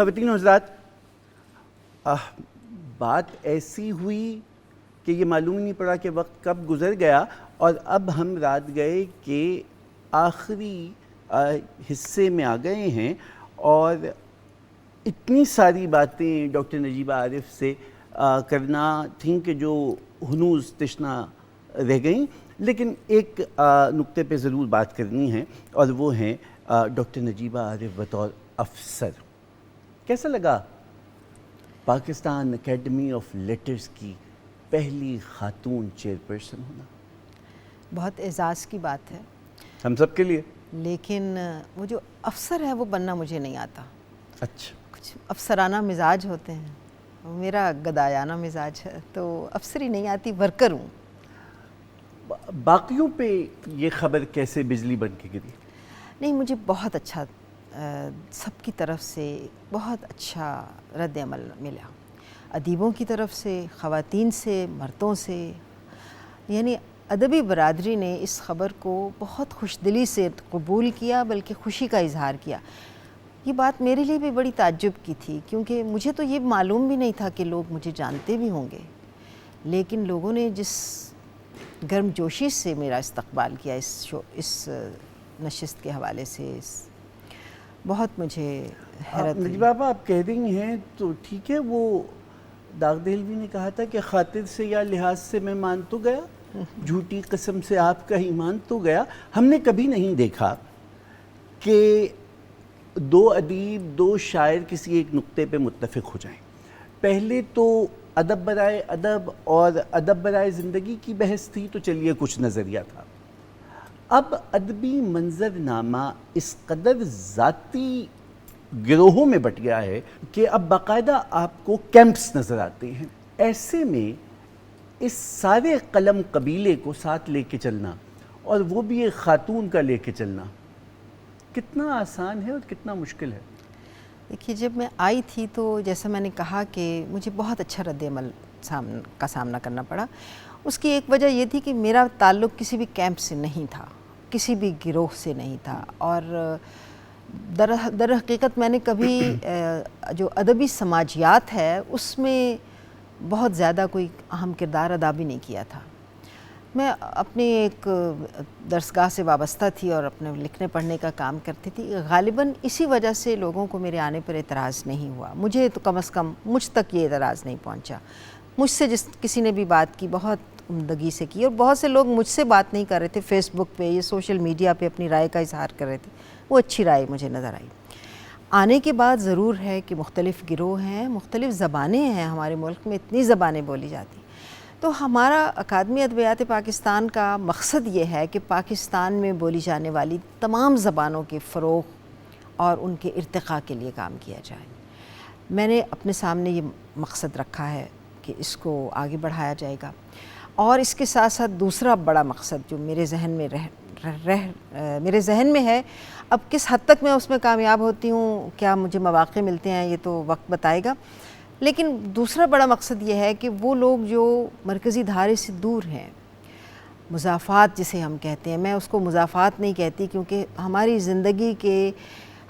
خواتین و حضرات، بات ایسی ہوئی کہ یہ معلوم نہیں پڑا کہ وقت کب گزر گیا، اور اب ہم رات گئے کہ آخری حصے میں آ گئے ہیں، اور اتنی ساری باتیں ڈاکٹر نجیبہ عارف سے کرنا تھیں کہ جو ہنوز تشنا رہ گئیں، لیکن ایک نقطے پہ ضرور بات کرنی ہے، اور وہ ہیں ڈاکٹر نجیبہ عارف بطور افسر۔ کیسا لگا پاکستان اکیڈمی آف لیٹرز کی پہلی خاتون چیئرپرسن ہونا؟ بہت اعزاز کی بات ہے، ہم سب کے لیے۔ لیکن وہ جو افسر ہے وہ بننا مجھے نہیں آتا۔ اچھا، کچھ افسرانہ مزاج ہوتے ہیں، میرا گدایانہ مزاج ہے، تو افسری نہیں آتی، ورکر ہوں۔ باقیوں پہ یہ خبر کیسے بجلی بن کے گری؟ نہیں، مجھے بہت اچھا سب کی طرف سے بہت اچھا رد عمل ملا، ادیبوں کی طرف سے، خواتین سے، مردوں سے، یعنی ادبی برادری نے اس خبر کو بہت خوش دلی سے قبول کیا، بلکہ خوشی کا اظہار کیا۔ یہ بات میرے لیے بھی بڑی تعجب کی تھی، کیونکہ مجھے تو یہ معلوم بھی نہیں تھا کہ لوگ مجھے جانتے بھی ہوں گے، لیکن لوگوں نے جس گرم جوشی سے میرا استقبال کیا اس نشست کے حوالے سے، بہت مجھے حیرت ہوئی۔ نجیبہ آپا، آپ کہہ رہی ہیں تو ٹھیک ہے، وہ داغ دہلوی نے کہا تھا کہ خاطر سے یا لحاظ سے میں مان تو گیا، جھوٹی قسم سے آپ کا ایمان تو گیا۔ ہم نے کبھی نہیں دیکھا کہ دو ادیب، دو شاعر کسی ایک نقطے پہ متفق ہو جائیں۔ پہلے تو ادب برائے ادب اور ادب برائے زندگی کی بحث تھی، تو چلیے کچھ نظریہ تھا۔ اب ادبی منظر نامہ اس قدر ذاتی گروہوں میں بٹ گیا ہے کہ اب باقاعدہ آپ کو کیمپس نظر آتے ہیں۔ ایسے میں اس سارے قلم قبیلے کو ساتھ لے کے چلنا، اور وہ بھی ایک خاتون کا لے کے چلنا، کتنا آسان ہے اور کتنا مشکل ہے؟ دیکھیے، جب میں آئی تھی تو جیسا میں نے کہا کہ مجھے بہت اچھا رد عمل کا سامنا کرنا پڑا۔ اس کی ایک وجہ یہ تھی کہ میرا تعلق کسی بھی کیمپ سے نہیں تھا، کسی بھی گروہ سے نہیں تھا، اور در حقیقت میں نے کبھی جو ادبی سماجیات ہے اس میں بہت زیادہ کوئی اہم کردار ادا بھی نہیں کیا تھا۔ میں اپنی ایک درسگاہ سے وابستہ تھی اور اپنے لکھنے پڑھنے کا کام کرتی تھی۔ غالباً اسی وجہ سے لوگوں کو میرے آنے پر اعتراض نہیں ہوا، مجھے تو کم از کم مجھ تک یہ اعتراض نہیں پہنچا۔ مجھ سے کسی نے بھی بات کی، بہت عمدگی سے کی، اور بہت سے لوگ مجھ سے بات نہیں کر رہے تھے، فیس بک پہ یا سوشل میڈیا پہ اپنی رائے کا اظہار کر رہے تھے، وہ اچھی رائے مجھے نظر آئی۔ آنے کے بعد ضرور ہے کہ مختلف گروہ ہیں، مختلف زبانیں ہیں، ہمارے ملک میں اتنی زبانیں بولی جاتی، تو ہمارا اکادمی ادبیات پاکستان کا مقصد یہ ہے کہ پاکستان میں بولی جانے والی تمام زبانوں کے فروغ اور ان کے ارتقاء کے لیے کام کیا جائے۔ میں نے اپنے سامنے یہ مقصد رکھا ہے کہ اس کو آگے بڑھایا جائے گا، اور اس کے ساتھ ساتھ دوسرا بڑا مقصد جو میرے ذہن میں ہے، اب کس حد تک میں اس میں کامیاب ہوتی ہوں، کیا مجھے مواقع ملتے ہیں، یہ تو وقت بتائے گا، لیکن دوسرا بڑا مقصد یہ ہے کہ وہ لوگ جو مرکزی دھارے سے دور ہیں، مضافات جسے ہم کہتے ہیں، میں اس کو مضافات نہیں کہتی، کیونکہ ہماری زندگی کے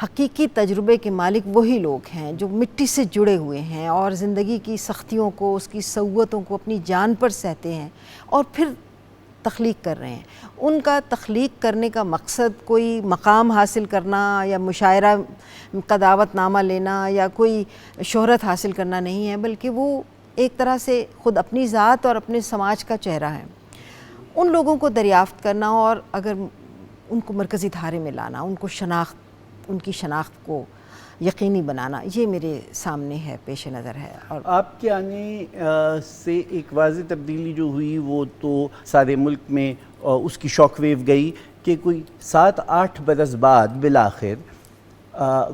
حقیقی تجربے کے مالک وہی لوگ ہیں جو مٹی سے جڑے ہوئے ہیں اور زندگی کی سختیوں کو، اس کی صعوبتوں کو اپنی جان پر سہتے ہیں اور پھر تخلیق کر رہے ہیں۔ ان کا تخلیق کرنے کا مقصد کوئی مقام حاصل کرنا یا مشاعرہ کا دعوت نامہ لینا یا کوئی شہرت حاصل کرنا نہیں ہے، بلکہ وہ ایک طرح سے خود اپنی ذات اور اپنے سماج کا چہرہ ہے۔ ان لوگوں کو دریافت کرنا اور اگر ان کو مرکزی دھارے میں لانا، ان کی شناخت کو یقینی بنانا، یہ میرے سامنے ہے، پیش نظر ہے۔ اور آپ کے آنے سے ایک واضح تبدیلی جو ہوئی وہ تو سارے ملک میں اس کی شاک ویو گئی کہ کوئی 7-8 برس بعد بالآخر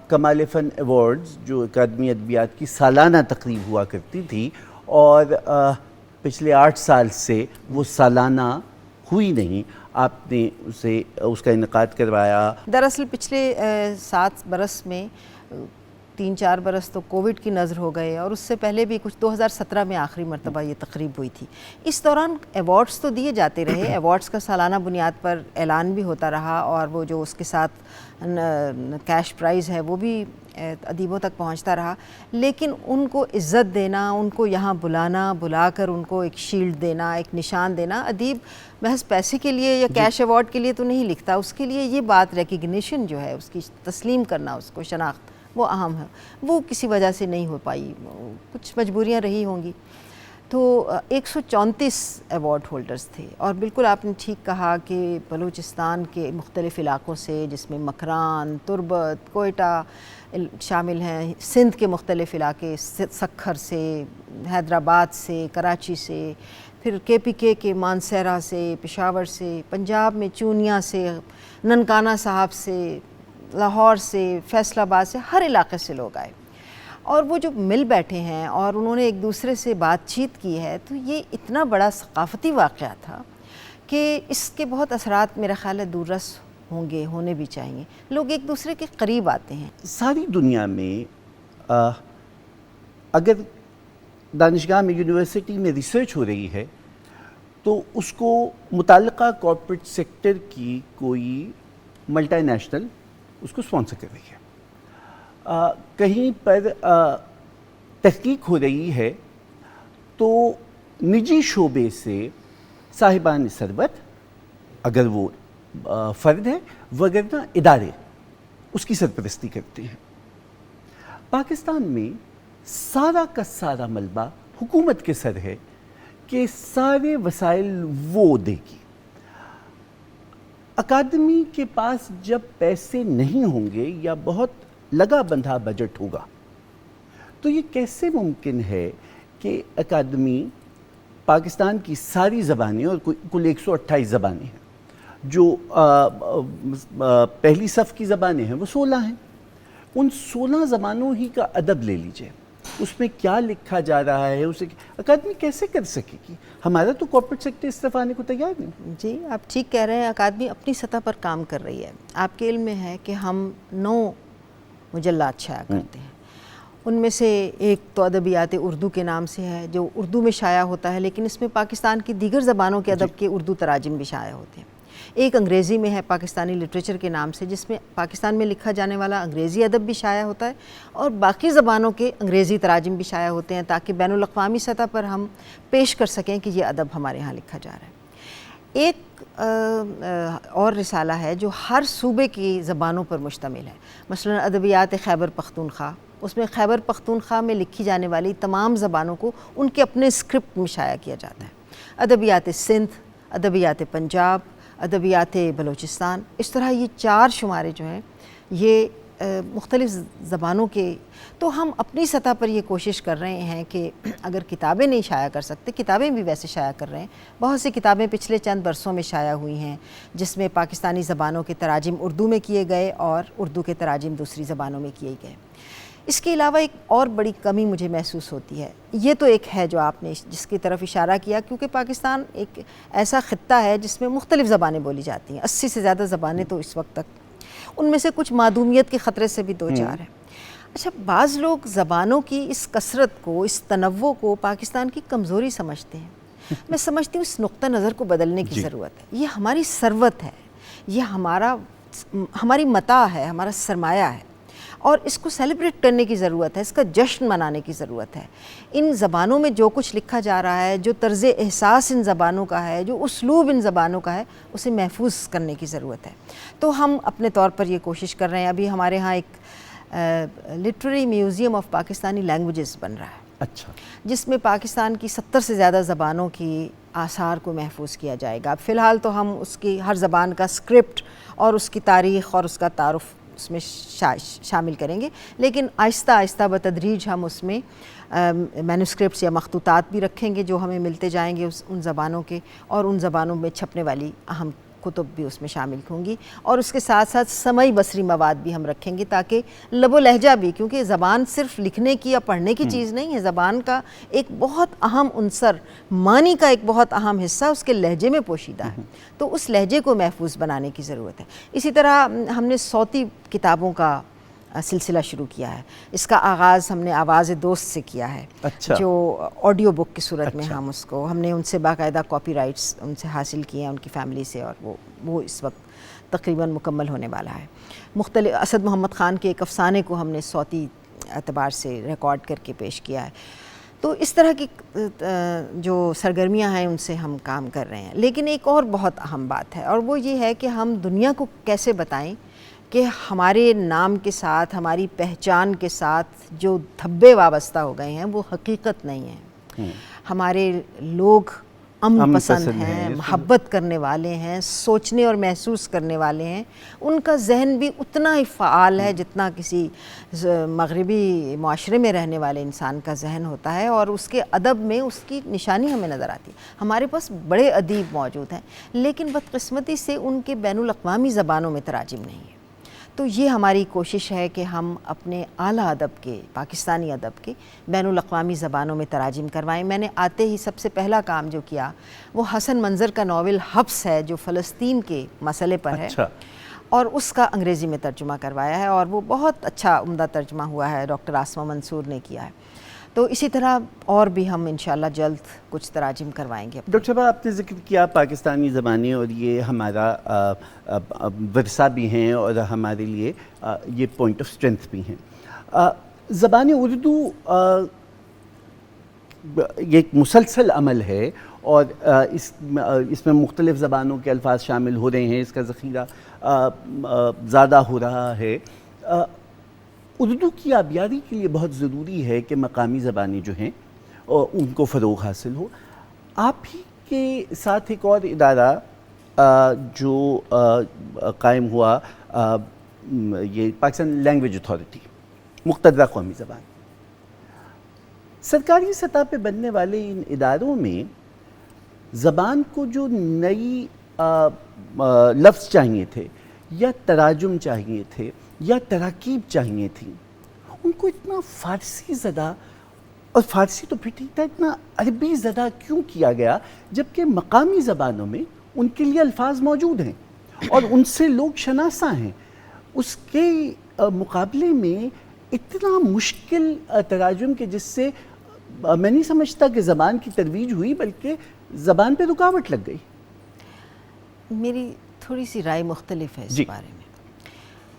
کمال فن ایوارڈز جو اکادمی ادبیات کی سالانہ تقریب ہوا کرتی تھی، اور پچھلے 8 سال سے وہ سالانہ ہوئی نہیں، آپ نے اس کا انعقاد کروایا۔ دراصل پچھلے 7 برس میں 3-4 برس تو کووڈ کی نظر ہو گئے، اور اس سے پہلے بھی کچھ 2017 میں آخری مرتبہ یہ تقریب ہوئی تھی۔ اس دوران ایوارڈز تو دیے جاتے رہے، ایوارڈز کا سالانہ بنیاد پر اعلان بھی ہوتا رہا، اور وہ جو اس کے ساتھ کیش پرائز ہے وہ بھی ادیبوں تک پہنچتا رہا، لیکن ان کو عزت دینا، ان کو یہاں بلا کر ان کو ایک شیلڈ دینا، ایک نشان دینا، ادیب محض پیسے کے لیے یا کیش ایوارڈ کے لیے تو نہیں لکھتا، اس کے لیے یہ بات ریکگنیشن جو ہے اس کی تسلیم کرنا، اس کو شناخت، وہ اہم ہے۔ وہ کسی وجہ سے نہیں ہو پائی، کچھ مجبوریاں رہی ہوں گی۔ تو 134 ایوارڈ ہولڈرز تھے، اور بالکل آپ نے ٹھیک کہا کہ بلوچستان کے مختلف علاقوں سے، جس میں مکران، تربت، کوئٹہ شامل ہیں، سندھ کے مختلف علاقے، سکھر سے، حیدرآباد سے، کراچی سے، پھر KPK کے مانسہرہ سے، پشاور سے، پنجاب میں چونیا سے، ننکانہ صاحب سے، لاہور سے، فیصل آباد سے، ہر علاقے سے لوگ آئے، اور وہ جو مل بیٹھے ہیں اور انہوں نے ایک دوسرے سے بات چیت کی ہے، تو یہ اتنا بڑا ثقافتی واقعہ تھا کہ اس کے بہت اثرات میرا خیال ہے دور رس ہوں گے، ہونے بھی چاہیے۔ لوگ ایک دوسرے کے قریب آتے ہیں۔ ساری دنیا میں اگر دانشگاہ میں، یونیورسٹی میں ریسرچ ہو رہی ہے تو اس کو متعلقہ کارپوریٹ سیکٹر کی کوئی ملٹی نیشنل اس کو اسپانسر کر رہی ہے۔ کہیں پر تحقیق ہو رہی ہے تو نجی شعبے سے صاحبان ثروت، اگر وہ فرد ہے وغیرہ ادارے، اس کی سرپرستی کرتے ہیں۔ پاکستان میں سارا کا سارا ملبہ حکومت کے سر ہے کہ سارے وسائل وہ دے گی۔ اکادمی کے پاس جب پیسے نہیں ہوں گے یا بہت لگا بندھا بجٹ ہوگا تو یہ کیسے ممکن ہے کہ اکادمی پاکستان کی ساری زبانیں، اور کل 128 زبانیں ہیں، جو پہلی صف کی زبانیں ہیں وہ 16 ہیں، ان 16 زبانوں ہی کا ادب لے لیجئے، اس میں کیا لکھا جا رہا ہے، اسے اکادمی کیسے کر سکے گی؟ ہمارا تو کارپوریٹ سیکٹر اس طرف آنے کو تیار نہیں۔ جی آپ ٹھیک کہہ رہے ہیں، اکادمی اپنی سطح پر کام کر رہی ہے۔ آپ کے علم میں ہے کہ ہم 9 مجلات شائع کرتے ہیں، ان میں سے ایک تو ادبیات اردو کے نام سے ہے، جو اردو میں شائع ہوتا ہے، لیکن اس میں پاکستان کی دیگر زبانوں کے ادب کے اردو تراجم بھی شائع ہوتے ہیں۔ ایک انگریزی میں ہے پاکستانی لٹریچر کے نام سے، جس میں پاکستان میں لکھا جانے والا انگریزی ادب بھی شائع ہوتا ہے، اور باقی زبانوں کے انگریزی تراجم بھی شائع ہوتے ہیں، تاکہ بین الاقوامی سطح پر ہم پیش کر سکیں کہ یہ ادب ہمارے ہاں لکھا جا رہا ہے۔ ایک اور رسالہ ہے جو ہر صوبے کی زبانوں پر مشتمل ہے، مثلا ادبیات خیبر پختونخوا، اس میں خیبر پختونخوا میں لکھی جانے والی تمام زبانوں کو ان کے اپنے اسکرپٹ میں شائع کیا جاتا ہے۔ ادبیات سندھ، ادبیات پنجاب، ادبیات بلوچستان، اس طرح یہ 4 شمارے جو ہیں یہ مختلف زبانوں کے، تو ہم اپنی سطح پر یہ کوشش کر رہے ہیں کہ اگر کتابیں نہیں شائع کر سکتے، کتابیں بھی ویسے شائع کر رہے ہیں۔ بہت سی کتابیں پچھلے چند برسوں میں شائع ہوئی ہیں جس میں پاکستانی زبانوں کے تراجم اردو میں کیے گئے اور اردو کے تراجم دوسری زبانوں میں کیے گئے۔ اس کے علاوہ ایک اور بڑی کمی مجھے محسوس ہوتی ہے، یہ تو ایک ہے جو آپ نے جس کی طرف اشارہ کیا، کیونکہ پاکستان ایک ایسا خطہ ہے جس میں مختلف زبانیں بولی جاتی ہیں، 80 سے زیادہ زبانیں تو اس وقت تک، ان میں سے کچھ معدومیت کے خطرے سے بھی 2-4 ہیں۔ اچھا، بعض لوگ زبانوں کی اس کثرت کو، اس تنوع کو پاکستان کی کمزوری سمجھتے ہیں۔ میں سمجھتی ہوں اس نقطہ نظر کو بدلنے کی ضرورت ہے۔ یہ ہماری ثروت ہے، یہ ہماری متاع ہے، ہمارا سرمایہ ہے، اور اس کو سیلیبریٹ کرنے کی ضرورت ہے، اس کا جشن منانے کی ضرورت ہے۔ ان زبانوں میں جو کچھ لکھا جا رہا ہے، جو طرز احساس ان زبانوں کا ہے، جو اسلوب ان زبانوں کا ہے، اسے محفوظ کرنے کی ضرورت ہے۔ تو ہم اپنے طور پر یہ کوشش کر رہے ہیں۔ ابھی ہمارے ہاں ایک literary museum of Pakistani languages بن رہا ہے، اچھا، جس میں پاکستان کی 70 سے زیادہ زبانوں کی آثار کو محفوظ کیا جائے گا۔ فی الحال تو ہم اس کی ہر زبان کا اسکرپٹ اور اس کی تاریخ اور اس کا تعارف اس میں شامل کریں گے، لیکن آہستہ آہستہ بتدریج ہم اس میں مینوسکرپٹس یا مخطوطات بھی رکھیں گے جو ہمیں ملتے جائیں گے ان زبانوں کے، اور ان زبانوں میں چھپنے والی اہم کتب بھی اس میں شامل ہوں گی، اور اس کے ساتھ ساتھ سمعی بصری مواد بھی ہم رکھیں گے، تاکہ لب و لہجہ بھی، کیونکہ زبان صرف لکھنے کی یا پڑھنے کی چیز نہیں ہے، زبان کا ایک بہت اہم عنصر، معنی کا ایک بہت اہم حصہ اس کے لہجے میں پوشیدہ ہے، تو اس لہجے کو محفوظ بنانے کی ضرورت ہے۔ اسی طرح ہم نے صوتی کتابوں کا سلسلہ شروع کیا ہے. اس کا آغاز ہم نے آواز دوست سے کیا ہے. اچھا. جو آڈیو بک کی صورت میں ہم نے ان سے باقاعدہ کاپی رائٹس ان سے حاصل کیے ہیں ان کی فیملی سے, اور وہ اس وقت تقریباً مکمل ہونے والا ہے. مختلف اسد محمد خان کے ایک افسانے کو ہم نے صوتی اعتبار سے ریکارڈ کر کے پیش کیا ہے. تو اس طرح کی جو سرگرمیاں ہیں ان سے ہم کام کر رہے ہیں. لیکن ایک اور بہت اہم بات ہے, اور وہ یہ ہے کہ ہم دنیا کو کیسے بتائیں کہ ہمارے نام کے ساتھ, ہماری پہچان کے ساتھ جو دھبے وابستہ ہو گئے ہیں وہ حقیقت نہیں ہیں. ہمارے لوگ امن پسند ہیں, محبت کرنے والے ہیں, سوچنے اور محسوس کرنے والے ہیں. ان کا ذہن بھی اتنا ہی فعال ہے جتنا کسی مغربی معاشرے میں رہنے والے انسان کا ذہن ہوتا ہے, اور اس کے ادب میں اس کی نشانی ہمیں نظر آتی ہے. ہمارے پاس بڑے ادیب موجود ہیں, لیکن بدقسمتی سے ان کے بین الاقوامی زبانوں میں تراجم نہیں ہے. تو یہ ہماری کوشش ہے کہ ہم اپنے اعلیٰ ادب کے, پاکستانی ادب کے بین الاقوامی زبانوں میں تراجم کروائیں. میں نے آتے ہی سب سے پہلا کام جو کیا وہ حسن منظر کا ناول حبس ہے, جو فلسطین کے مسئلے پر ہے, اور اس کا انگریزی میں ترجمہ کروایا ہے, اور وہ بہت اچھا عمدہ ترجمہ ہوا ہے, ڈاکٹر آسمہ منصور نے کیا ہے. تو اسی طرح اور بھی ہم انشاءاللہ جلد کچھ تراجم کروائیں گے. ڈاکٹر صاحب, آپ نے ذکر کیا پاکستانی زبانیں, اور یہ ہمارا ورثہ بھی ہیں اور ہمارے لیے یہ پوائنٹ آف اسٹرینتھ بھی ہیں. زبان اردو یہ ایک مسلسل عمل ہے, اور اس میں مختلف زبانوں کے الفاظ شامل ہو رہے ہیں, اس کا ذخیرہ زیادہ ہو رہا ہے. اردو کی آبیاری کے لیے بہت ضروری ہے کہ مقامی زبانیں جو ہیں ان کو فروغ حاصل ہو. آپ ہی کے ساتھ ایک اور ادارہ جو قائم ہوا, یہ پاکستان لینگویج اتھارٹی, مقتدرہ قومی زبان. سرکاری سطح پہ بننے والے ان اداروں میں زبان کو جو نئی لفظ چاہیے تھے, یا تراجم چاہیے تھے, یا تراکیب چاہیے تھیں, ان کو اتنا فارسی زدہ, اور فارسی تو پھر ٹھیک تھا, اتنا عربی زدہ کیوں کیا گیا, جبکہ مقامی زبانوں میں ان کے لیے الفاظ موجود ہیں اور ان سے لوگ شناسا ہیں. اس کے مقابلے میں اتنا مشکل تراجم کہ جس سے میں نہیں سمجھتا کہ زبان کی ترویج ہوئی, بلکہ زبان پہ رکاوٹ لگ گئی. میری تھوڑی سی رائے مختلف ہے اس بارے میں.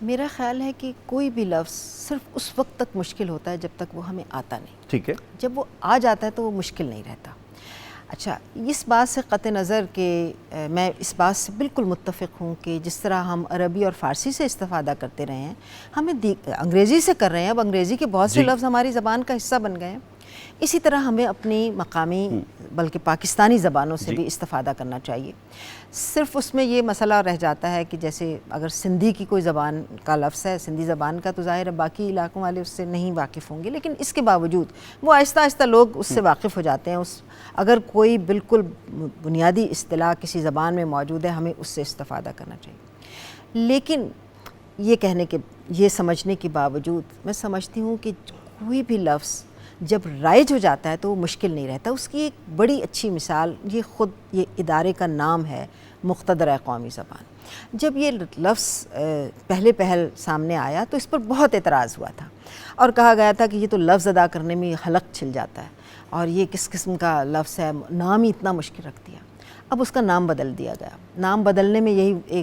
میرا خیال ہے کہ کوئی بھی لفظ صرف اس وقت تک مشکل ہوتا ہے جب تک وہ ہمیں آتا نہیں. ٹھیک ہے. جب وہ آ جاتا ہے تو وہ مشکل نہیں رہتا. اچھا, اس بات سے قطع نظر کہ میں اس بات سے بالکل متفق ہوں کہ جس طرح ہم عربی اور فارسی سے استفادہ کرتے رہے ہیں, ہمیں انگریزی سے کر رہے ہیں. اب انگریزی کے بہت سے لفظ ہماری زبان کا حصہ بن گئے ہیں. اسی طرح ہمیں اپنی مقامی بلکہ پاکستانی زبانوں سے بھی استفادہ کرنا چاہیے. صرف اس میں یہ مسئلہ رہ جاتا ہے کہ جیسے اگر سندھی کی کوئی زبان کا لفظ ہے, سندھی زبان کا, تو ظاہر ہے باقی علاقوں والے اس سے نہیں واقف ہوں گے, لیکن اس کے باوجود وہ آہستہ آہستہ لوگ اس سے واقف ہو جاتے ہیں. اگر کوئی بالکل بنیادی اصطلاح کسی زبان میں موجود ہے, ہمیں اس سے استفادہ کرنا چاہیے. لیکن یہ سمجھنے کے باوجود میں سمجھتی ہوں کہ کوئی بھی لفظ جب رائج ہو جاتا ہے تو وہ مشکل نہیں رہتا. اس کی ایک بڑی اچھی مثال یہ ادارے کا نام ہے, مقتدرہ قومی زبان. جب یہ لفظ پہل سامنے آیا تو اس پر بہت اعتراض ہوا تھا, اور کہا گیا تھا کہ یہ تو لفظ ادا کرنے میں حلق چھل جاتا ہے, اور یہ کس قسم کا لفظ ہے, نام ہی اتنا مشکل رکھ دیا. اب اس کا نام بدل دیا گیا. نام بدلنے میں یہی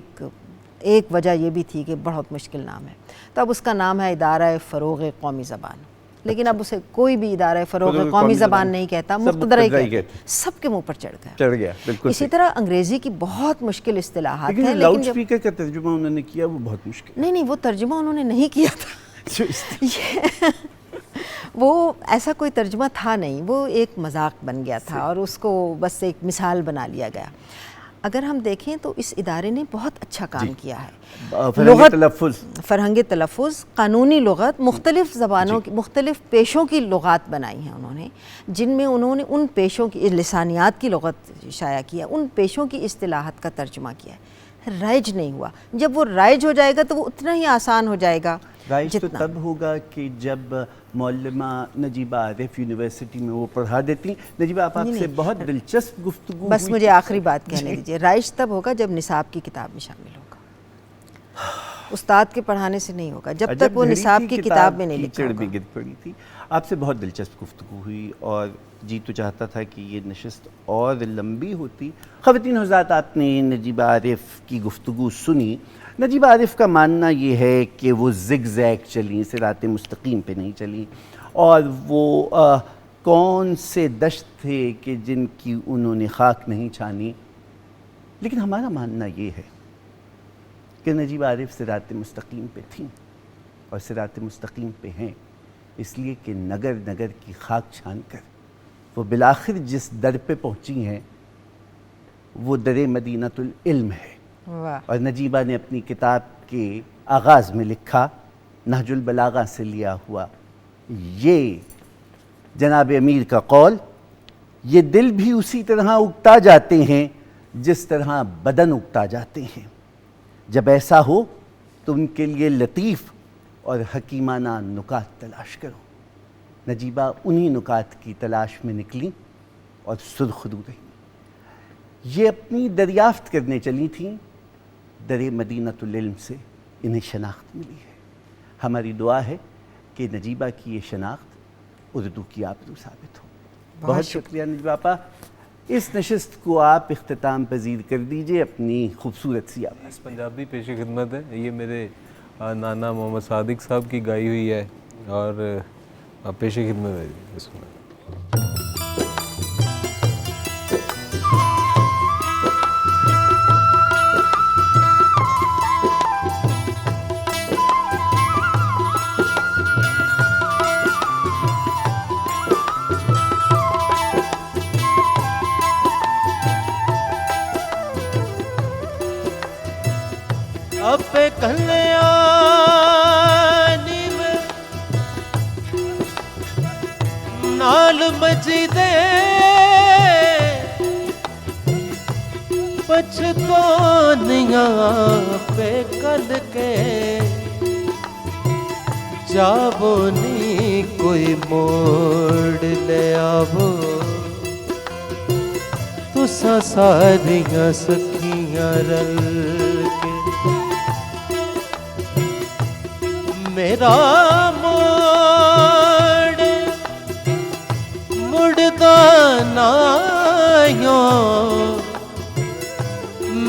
ایک وجہ یہ بھی تھی کہ بہت مشکل نام ہے, تو اب اس کا نام ہے ادارہ فروغ قومی زبان. لیکن اب اسے کوئی بھی ادارہ فروغ قومی زبان نہیں کہتا, مقتدرہ ہی کہتا. سب کے منہ پر چڑھ گیا. اسی طرح انگریزی کی بہت مشکل اصطلاحات ہیں, لیکن لاؤڈ اسپیکر کا ترجمہ انہوں نے کیا, وہ بہت مشکل. نہیں, وہ ترجمہ انہوں نے نہیں کیا تھا. وہ ایسا کوئی ترجمہ تھا نہیں, وہ ایک مذاق بن گیا تھا, اور اس کو بس ایک مثال بنا لیا گیا. اگر ہم دیکھیں تو اس ادارے نے بہت اچھا کام کیا ہے. فرہنگ تلفظ, قانونی لغت, مختلف زبانوں کی مختلف پیشوں کی لغات بنائی ہیں انہوں نے, جن میں انہوں نے ان پیشوں کی لسانیات کی لغت شائع کیا, ان پیشوں کی اصطلاحات کا ترجمہ کیا ہے. رائج نہیں ہوا. جب وہ رائج ہو جائے گا تو وہ اتنا ہی آسان ہو جائے گا. رائج تو تب ہوگا کہ جب معلمہ نجیبہ عارف یونیورسٹی میں وہ پڑھا دیتی. نجیبہ, آپ سے بہت دلچسپ گفتگو. بس مجھے آخری بات کہنے دیجیے. رائج تب ہوگا جب نصاب کی کتاب میں شامل ہوگا. استاد کے پڑھانے سے نہیں ہوگا جب عجب تک وہ گھڑی نصاب تھی کی کتاب کتاب میں نہیں لکھا کیچڑ میں ہوگا۔ گر پڑی تھی۔ آپ سے بہت دلچسپ گفتگو ہوئی اور جی تو چاہتا تھا کہ یہ نشست اور لمبی ہوتی۔ خواتین حضرات، آپ نے نجیبہ عارف کی گفتگو سنی۔ نجیبہ عارف کا ماننا یہ ہے کہ وہ زگ زیگ چلیں، صراط مستقیم پہ نہیں چلیں، اور وہ کون سے دشت تھے کہ جن کی انہوں نے خاک نہیں چھانی۔ لیکن ہمارا ماننا یہ ہے کہ نجیبہ عارف صراط مستقیم پہ تھیں اور صراط مستقیم پہ ہیں، اس لیے کہ نگر نگر کی خاک چھان کر وہ بالآخر جس در پہ پہنچی ہیں وہ در مدینۃ العلم ہے۔ واہ، اور نجیبہ نے اپنی کتاب کے آغاز میں لکھا، نہج البلاغہ سے لیا ہوا یہ جناب امیر کا قول، یہ دل بھی اسی طرح اگتا جاتے ہیں جس طرح بدن اگتا جاتے ہیں، جب ایسا ہو تو ان کے لیے لطیف اور حکیمانہ نکات تلاش کرو۔ نجیبہ انہی نکات کی تلاش میں نکلیں اور سرخ رو رہیں۔ یہ اپنی دریافت کرنے چلی تھیں، در مدینۃ العلم سے انہیں شناخت ملی ہے۔ ہماری دعا ہے کہ نجیبہ کی یہ شناخت اردو کی آبرو ثابت ہو۔ بہت شکریہ نجیبہ آپا۔ اس نشست کو آپ اختتام پذیر کر دیجئے اپنی خوبصورت سی آواز۔ پنجابی پیش خدمت ہے، یہ میرے نانا محمد صادق صاحب کی گائی ہوئی ہے اور پیش خدمت ہے اس میں۔ ਆਪੇ ਕੱਲਿਆਣੀ ਮੈਂ ਨਾਲ ਮਜਦੇ ਪਛਤਾਨੀਆਂ ਪੇ ਕੱਲ ਕੇ ਜਾਵੋ ਨੀ ਕੋਈ ਮੋੜ ਲੈ ਆਵੋ ਤੁਸਾਂ ਸਾਰੀਆਂ ਸਖੀਆਂ ਰਲ ਕੇ ਮੇਰਾ ਮੋੜ ਮੁੜਦਾ ਨਾਇਓ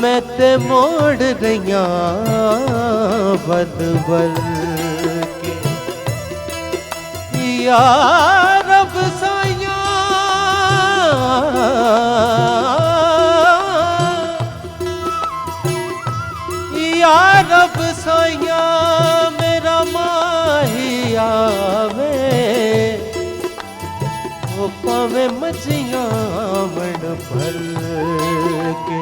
ਮੈਂ ਤੇ ਮੋੜ ਰਹੀਆਂ ਬਦ ਬਲ ਕੇ ਯਾ ਰੱਬ ਸਾਇਆ ਯਾ ਰੱਬ ਸਾਇਆ ਮੇਰਾ ਮਾਹੀ ਆਵੇ ਉਹ ਪਾਵੇਂ ਮੱਝੀਆਂ ਵਣ ਭਰ ਕੇ